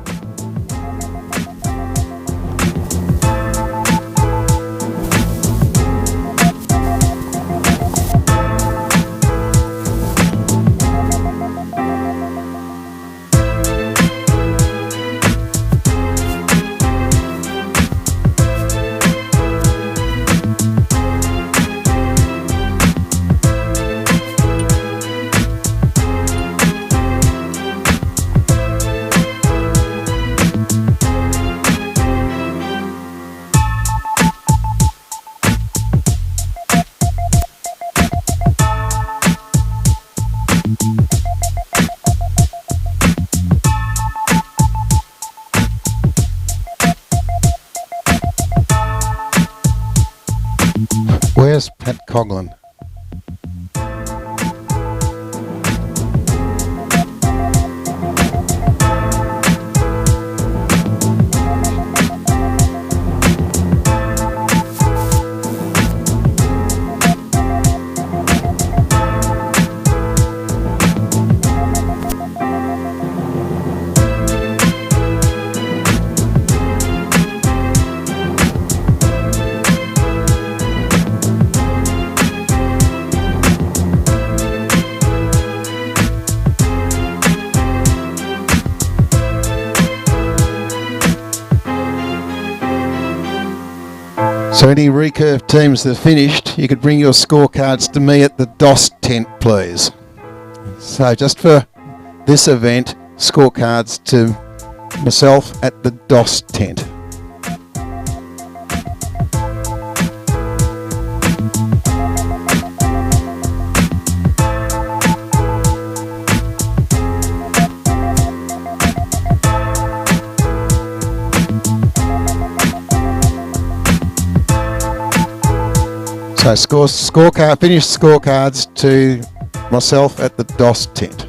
Where's Pat Coughlin? So any recurve teams that have finished, you could bring your scorecards to me at the DOS tent, please. So just for this event, scorecards to myself at the DOS tent. So finished scorecards to myself at the DOS tent.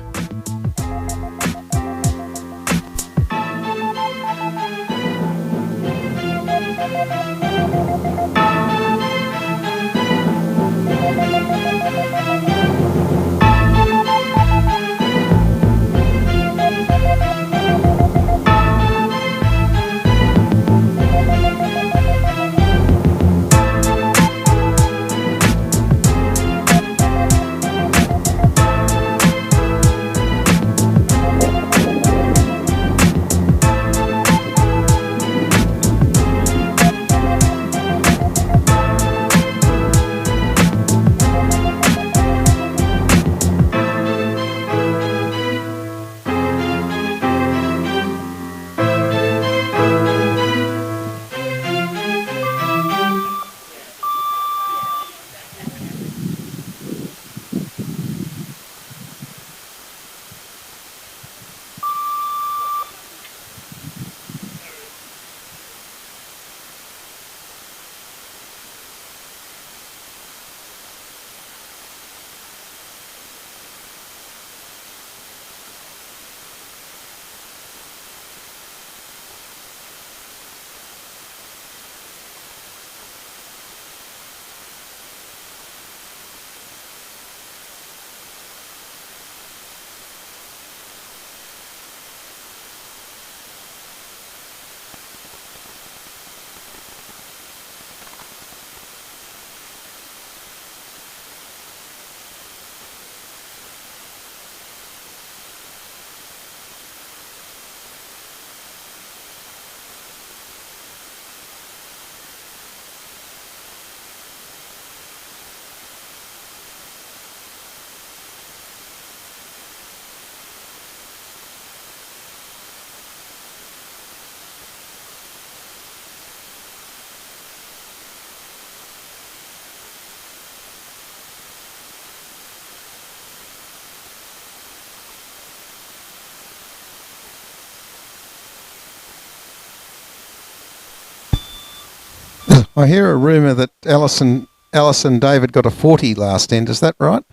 I hear a rumour that Alice and David got a 40 last end. Is that right?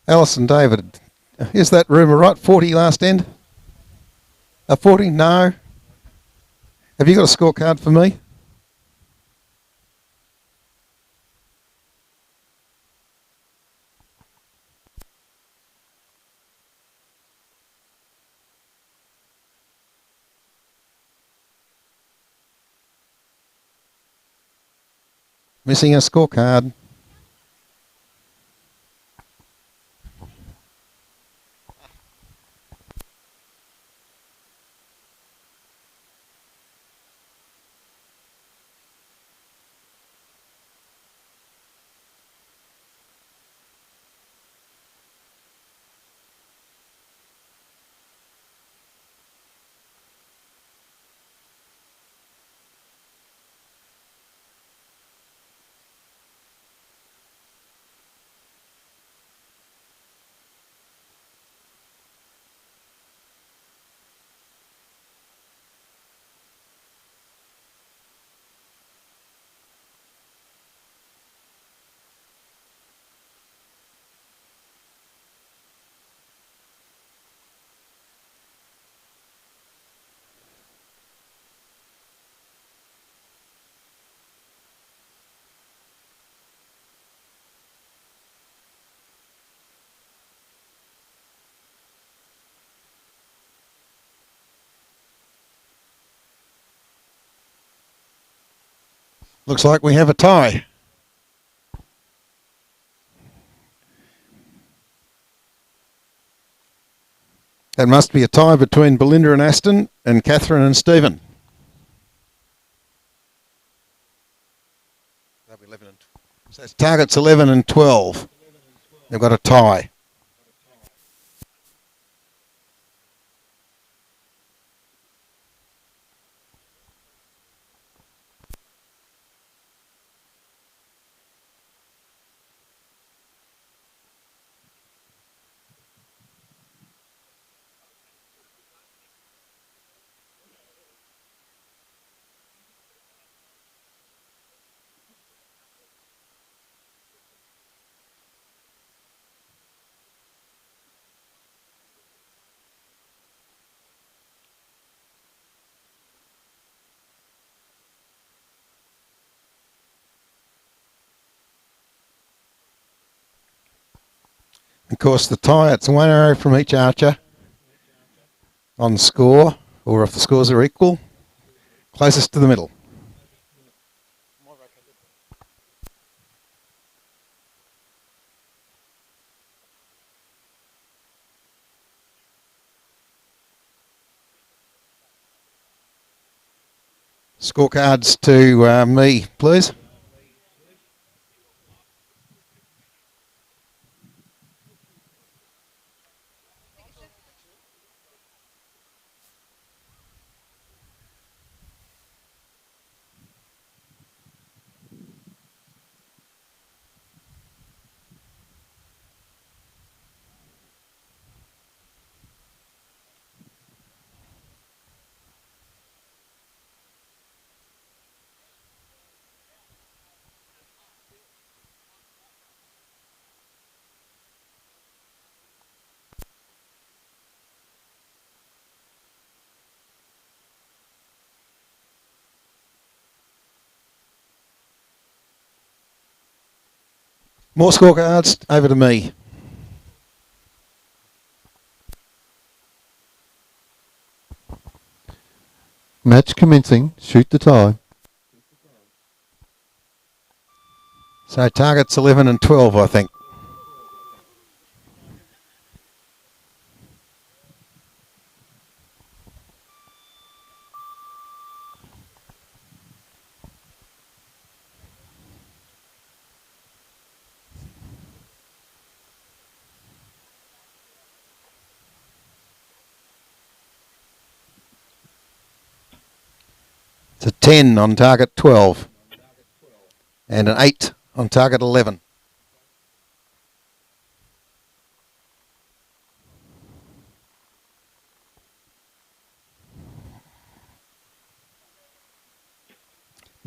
Alice and David, is that rumour right? 40 last end? A 40? No. Have you got a scorecard for me? Missing a scorecard. Looks like we have a tie. That must be a tie between Belinda and Aston and Catherine and Stephen. So that's targets 11 and 12. They've got a tie. Of course, the tie, it's one arrow from each archer on score, or if the scores are equal, closest to the middle. Scorecards to me, please. More scorecards, over to me. Match commencing. Shoot the tie. So targets 11 and 12, I think. It's a 10 on target 12 and an 8 on target 11.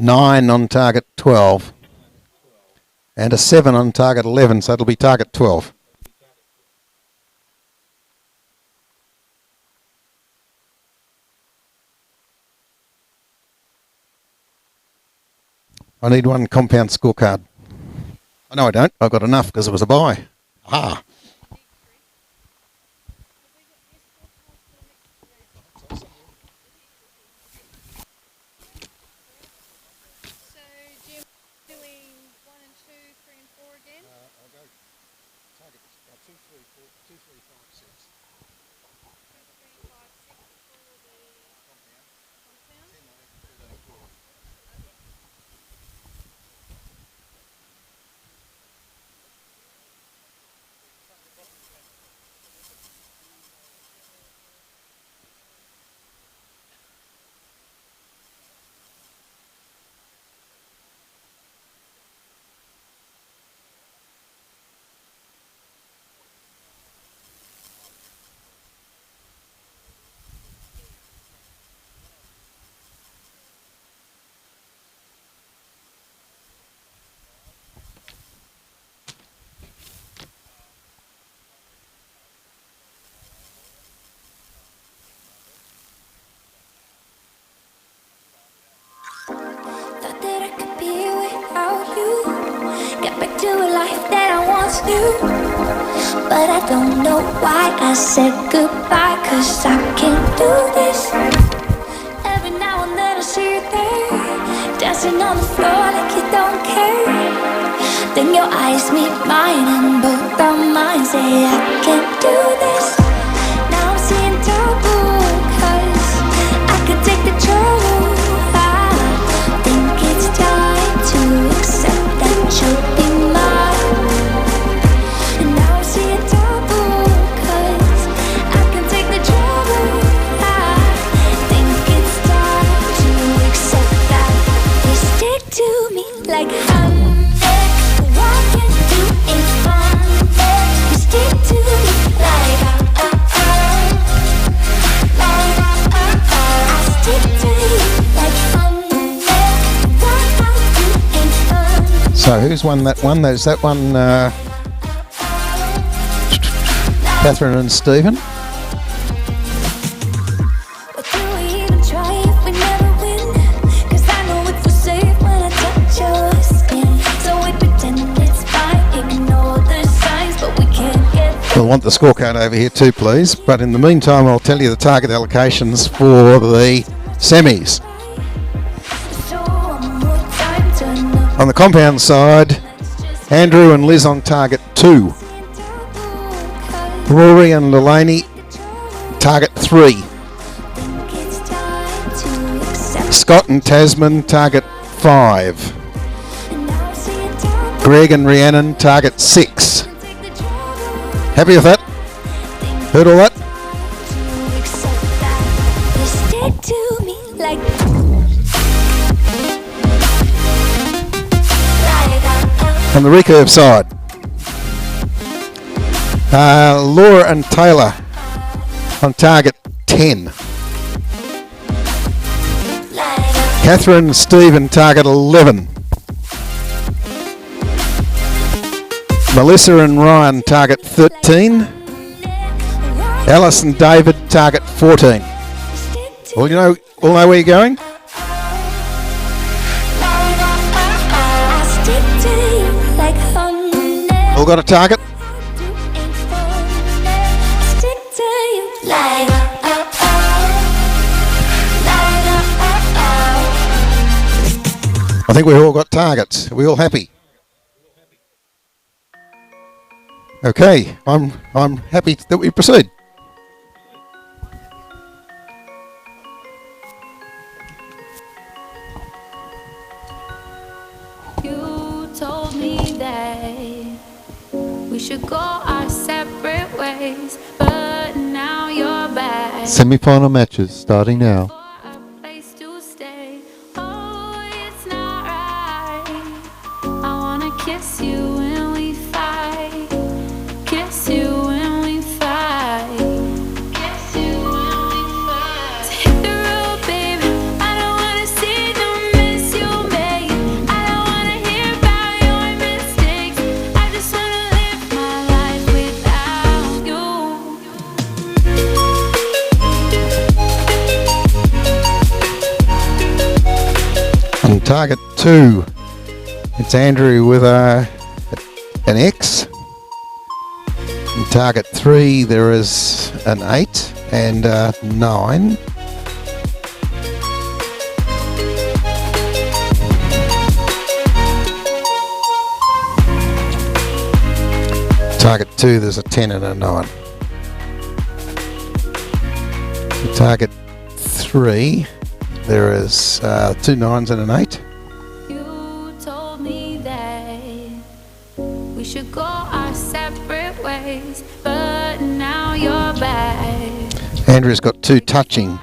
9 on target 12, and a 7 on target 11, so it'll be target 12. I need one compound scorecard. Oh, no, I don't. I've got enough because it was a buy. Ah. Thought that I could be without you. Get back to a life that I once knew. But I don't know why I said goodbye, 'cause I can't do this. Every now and then I see you there, dancing on the floor like you don't care. Then your eyes meet mine and both our minds say I can't do this. Now I'm seeing double, 'cause I could take the trouble. To accept that you'll be mine. And now I see it double, 'cause I can take the trouble. I think it's time to accept that you stick to me like honey. What can do is fun. You stick to me like I stick to you like honey. So who's won that one? There's that one, Catherine and Stephen. We'll want the scorecard over here too, please. But in the meantime, I'll tell you the target allocations for the semis. On the compound side, Andrew and Liz on target 2. Rory and Delaney, target 3. Scott and Tasman, target 5. Greg and Rhiannon, target 6. Happy with that? Heard all that? On the recurve side, Laura and Taylor on target 10. Catherine and Stephen, target 11. Melissa and Ryan, target 13. Alice and David, target 14. Well, you know, all know where you're going? All got a target? I think we've all got targets. Are we all happy? Okay, I'm happy that we proceed. You told me that we should go our separate ways, but now you're back. Semi-final matches starting now. Kiss you when we fight. Kiss you when we fight. Kiss you when we fight. So hit the road, baby. I don't wanna see no miss you. And target 2, it's Andrew with an X. And target 3, there is an 8 and a 9. Target 2, there's a 10 and a 9. Target 3, there is 2 9s and an 8. You told me that we should go our separate ways, but now you're back. Andrew's got 2 touching,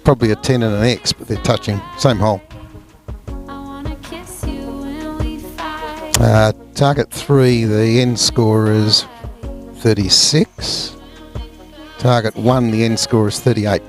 probably a 10 and an X, but they're touching, same hole. Target 3, the end score is 36. Target 1, the end score is 38.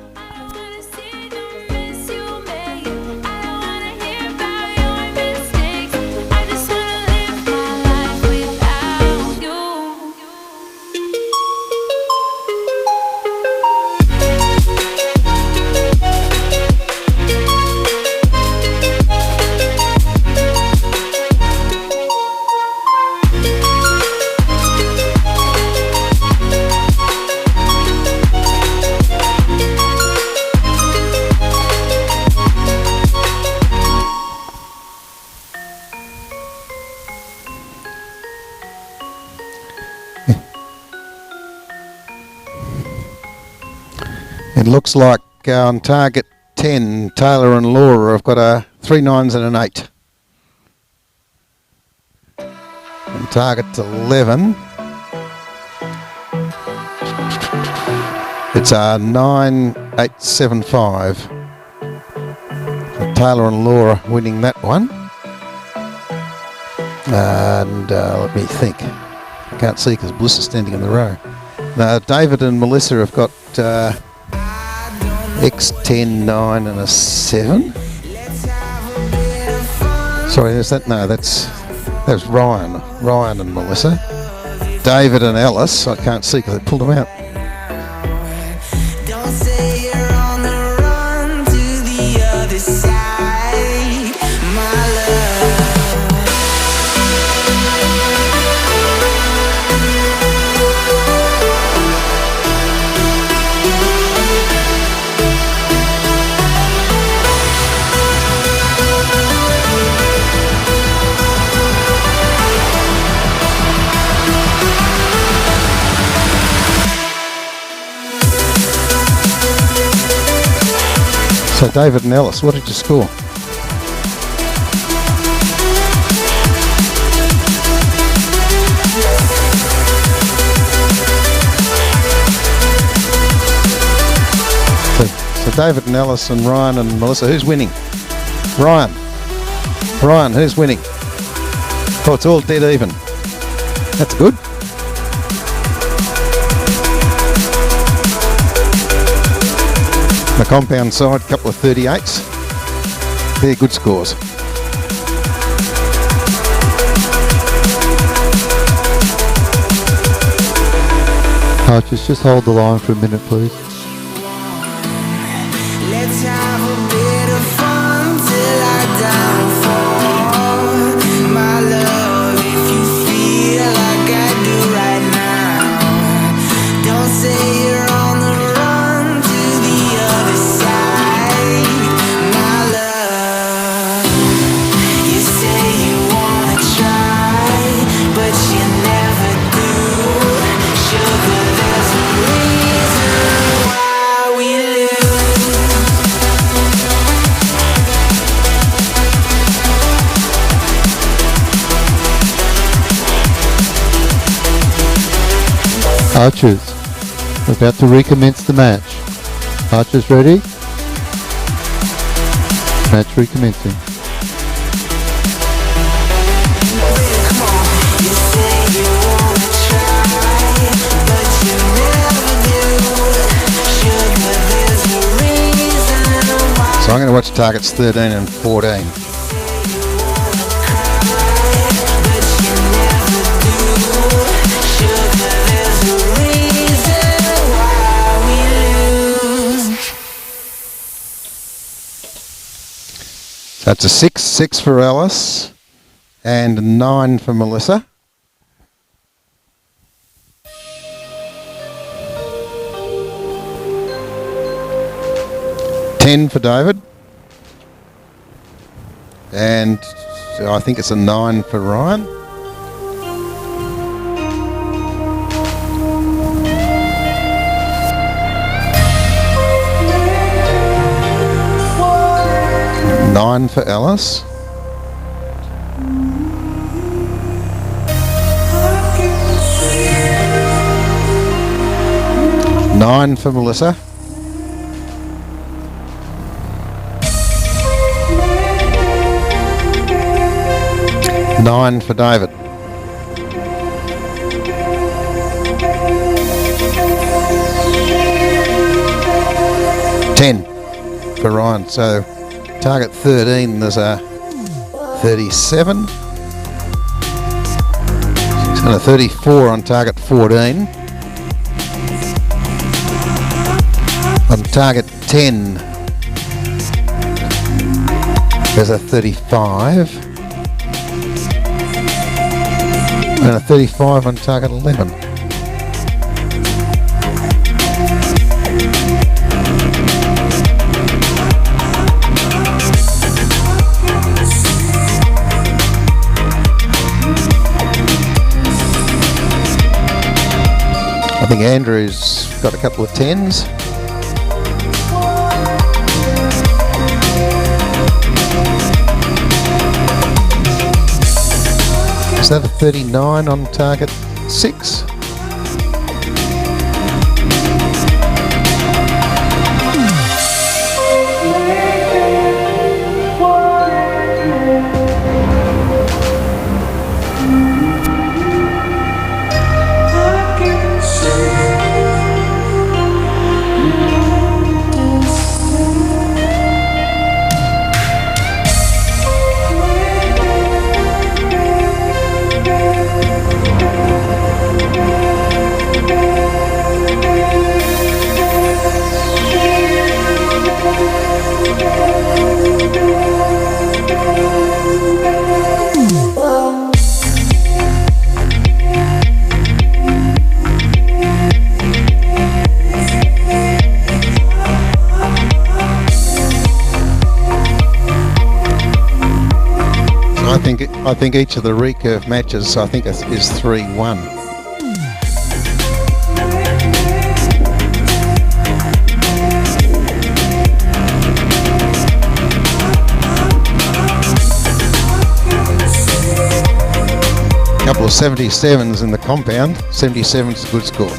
It looks like on target 10, Taylor and Laura have got 3 9s and an 8. And target 11, it's a 9 8 7 5. So Taylor and Laura winning that one. And let me think. I can't see because Bliss is standing in the row. Now David and Melissa have got X 10 9 and a 7. Sorry, is that? No, that's Ryan and Melissa. David and Alice, I can't see because they pulled them out. Don't say you're on the run to the other side, my love. So David and Alice, what did you score? So David and Alice and Ryan and Melissa, who's winning? Ryan, who's winning? Oh, it's all dead even. That's good. The compound side, couple of 38s. They're good scores. Archers, just hold the line for a minute, please. Let's have a bit of fun till I downfall, my love. If you feel like I do right now, don't say you're on the run to the other side, my love. You say you wanna try, but you never do. Sugar, there's a reason why we lose. Archers, we're about to recommence the match. Archers ready? Match recommencing. You say you wanna try, but you never do. Sugar, there's a reason why. So I'm going to watch targets 13 and 14. But you never do. Sugar, there's a reason why we lose. That's a 6 for Alice, and a 9 for Melissa. $10 for David, and I think it's a 9 for Ryan. $9 for Alice. $9 for Melissa. $9 for David. $10 for Ryan. So target 13, there's a 37. And a 34 on target 14. On target 10, there's a 35. And a 35 on target 11. I think Andrew's got a couple of 10s. Is that a 39 on target 6? I think each of the recurve matches, I think is 3-1. Couple of 77s in the compound. 77 is a good score.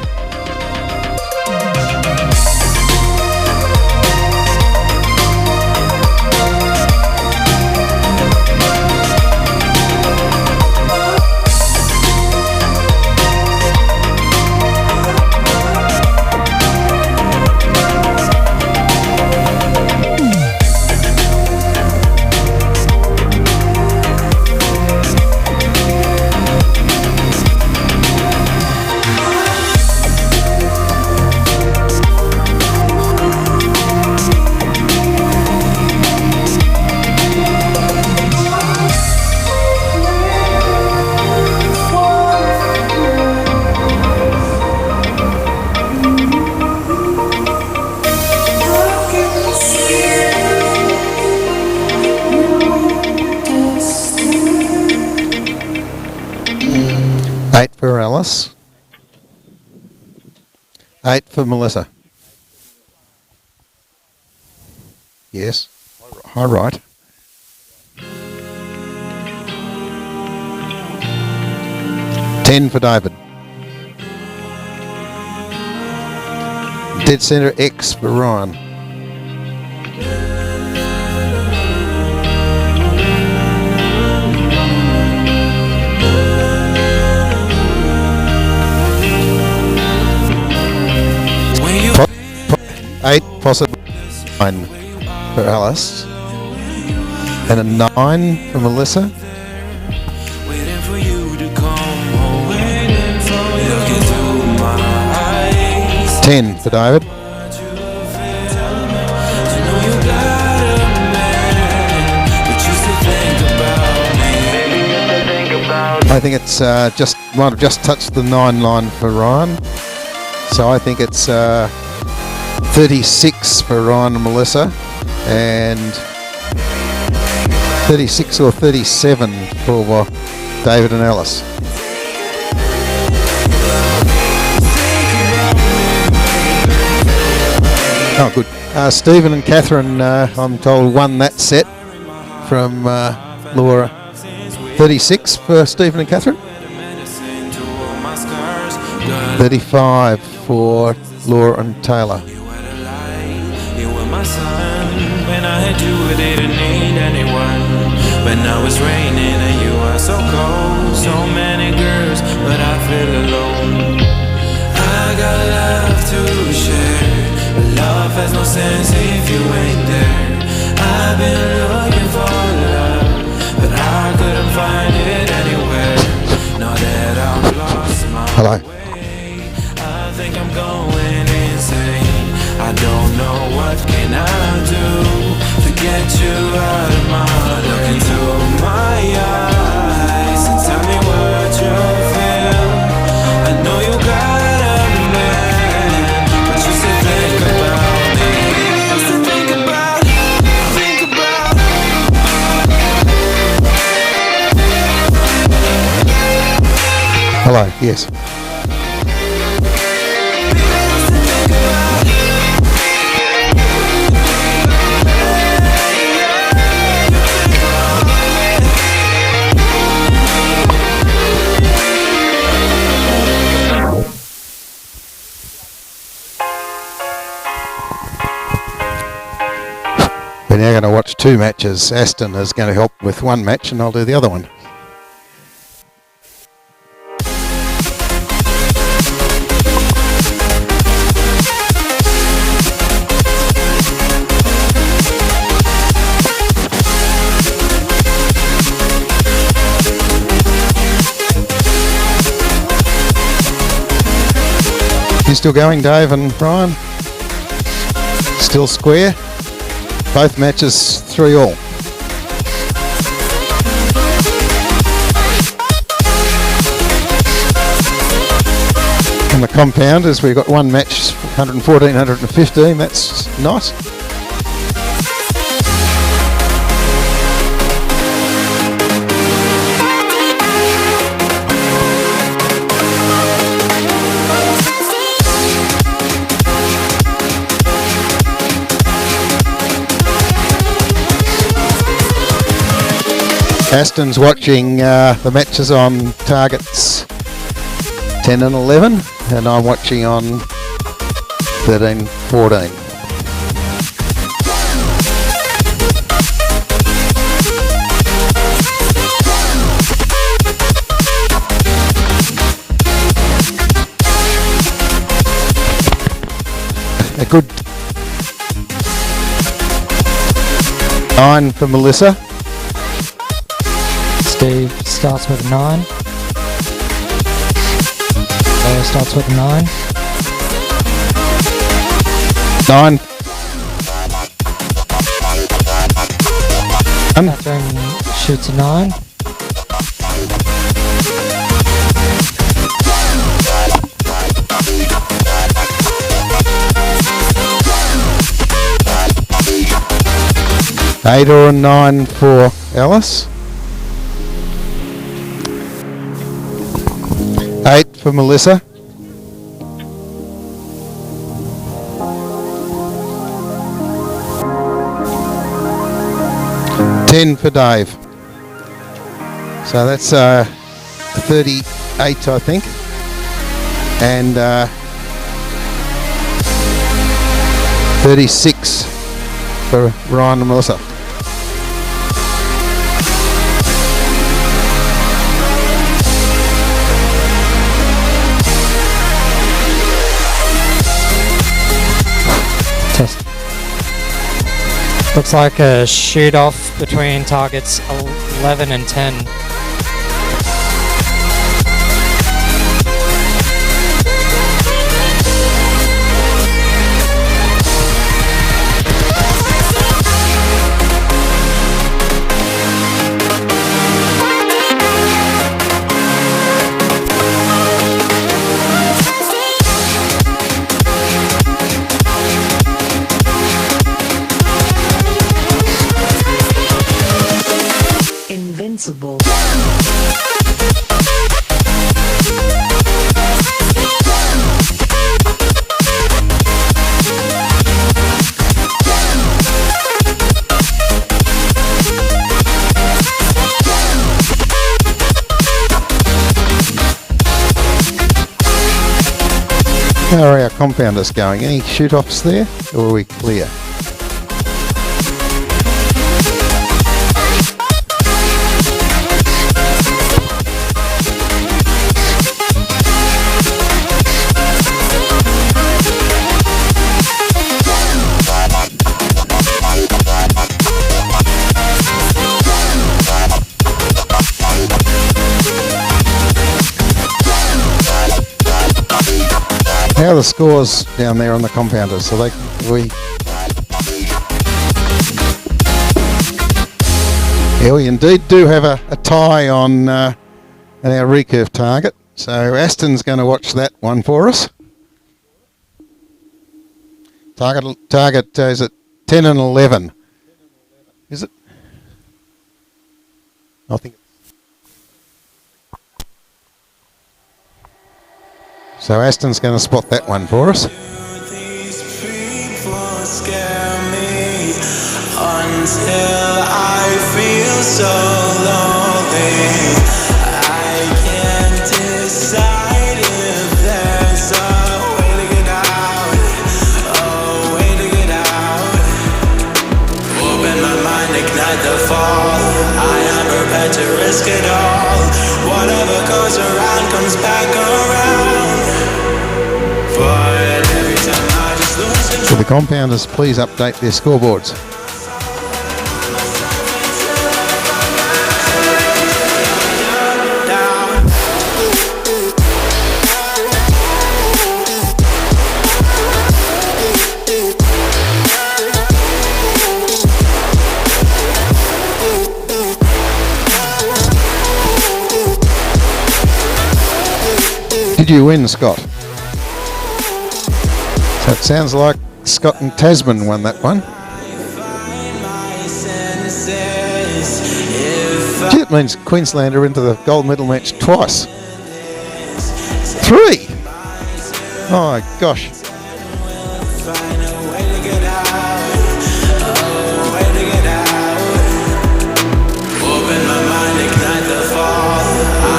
For Alice. 8 for Melissa. Yes. All right. 10 for David. Dead centre X for Ryan. Eight, possibly 9 for Alice, and a 9 for Melissa. 10 for David. I think it's might have just touched the 9 line for Ryan. So I think it's 36 for Ryan and Melissa, and 36 or 37 for David and Alice. Oh, good. Stephen and Catherine, I'm told, won that set from Laura. 36 for Stephen and Catherine. 35 for Laura and Taylor. When I had you, I didn't need anyone. But now it's raining and you are so cold. So many girls, but I feel alone. I got love to share, but love has no sense if you ain't there. I've been looking for love, but I couldn't find it anywhere. Now that I've lost my way, I think I'm going insane. I don't know what can I do to get you out of my head. Look into my eyes and tell me what you feel. I know you got a man, but you still think about me. You still think about. Hello, yes. We're now going to watch 2 matches. Aston is going to help with 1 match and I'll do the other one. You still going, Dave and Brian? Still square? Both matches 3-all. On the compound, as we've got 1 match, 114, 115, that's nice. Aston's watching the matches on targets 10 and 11, and I'm watching on 13, 14. A good 9 for Melissa. Steve starts with 9. Laura starts with 9. 9. Catherine shoots a 9. Eight or a 9 for Alice. 8 for Melissa. 10 for Dave. So that's 38, I think. And 36 for Ryan and Melissa. Test. Looks like a shoot off between targets 11 and 10. How are our compounders going? Any shoot-offs there, or are we clear? How are the scores down there on the compounders? So we indeed do have a tie on at our recurve target. So Aston's going to watch that one for us. Target is at 10 and 11. Is it? I think. So Aston's going to spot that one for us. These people scare me until I feel so lonely. I can't decide if there's a way to get out, a way to get out. Open my mind, ignite the fall. I am prepared to risk it all. Whatever goes around comes back around. So the compounders, please update their scoreboards. Did you win, Scott? So it sounds like Scott and Tasman won that one. Gee, it means Queensland are into the gold medal match twice. 3! Oh my gosh.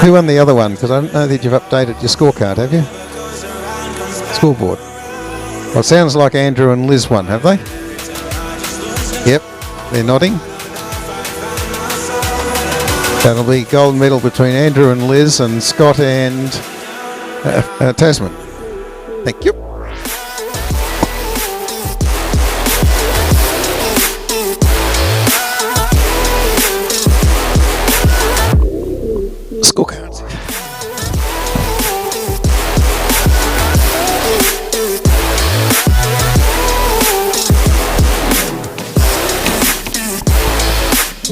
Who won the other one? Because I don't know that you've updated your scorecard, have you? Scoreboard. Well, it sounds like Andrew and Liz won, have they? Yep, they're nodding. That'll be gold medal between Andrew and Liz and Scott and Tasman. Thank you. Scorecards.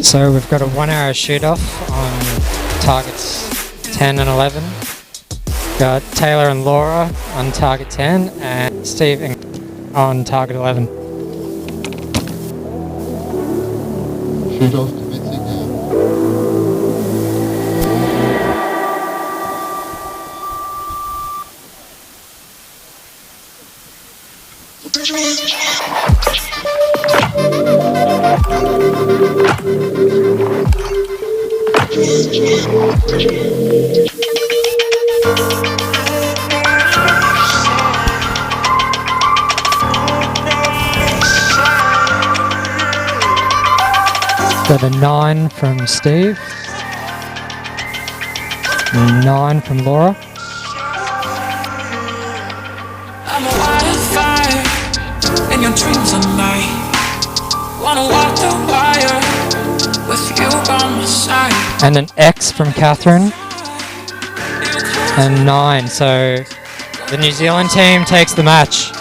So we've got a 1 hour shoot off on targets 10 and 11. Got Taylor and Laura on target 10 and Steve on target 11. Shoot off commencing now. Got a 9 from Steve. 9 from Laura. I'm a wildfire in your dreams at night. Wanna walk the wire with you by my side. And an X from Catherine. And 9. So the New Zealand team takes the match.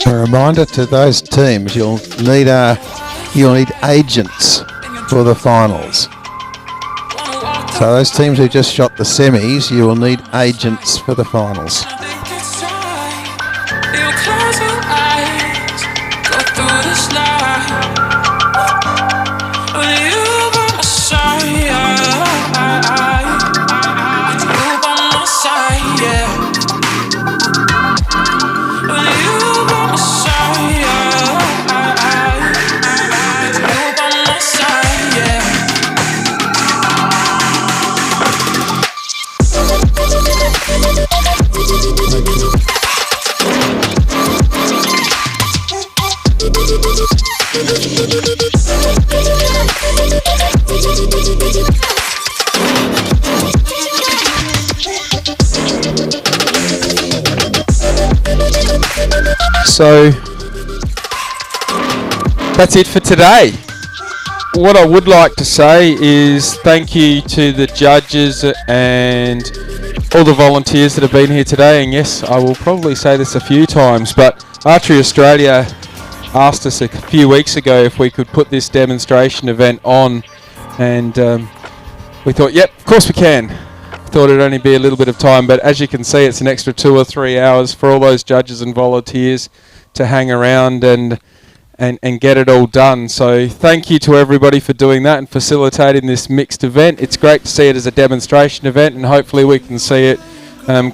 A reminder to those teams, you'll need agents for the finals. So those teams who just shot the semis, you will need agents for the finals. So that's it for today. What I would like to say is thank you to the judges and all the volunteers that have been here today. And yes, I will probably say this a few times, but Archery Australia asked us a few weeks ago if we could put this demonstration event on, and we thought, yep, of course we can. Thought it'd only be a little bit of time, but as you can see, it's an extra 2 or 3 hours for all those judges and volunteers to hang around and get it all done. So thank you to everybody for doing that and facilitating this mixed event. It's great to see it as a demonstration event, and hopefully we can see it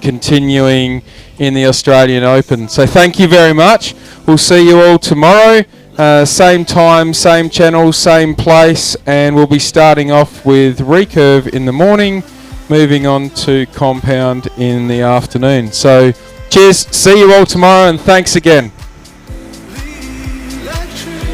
continuing in the Australian Open. So thank you very much. We'll see you all tomorrow, same time, same channel, same place, and we'll be starting off with recurve in the morning, moving on to compound in the afternoon. So cheers, see you all tomorrow, and thanks again. Electric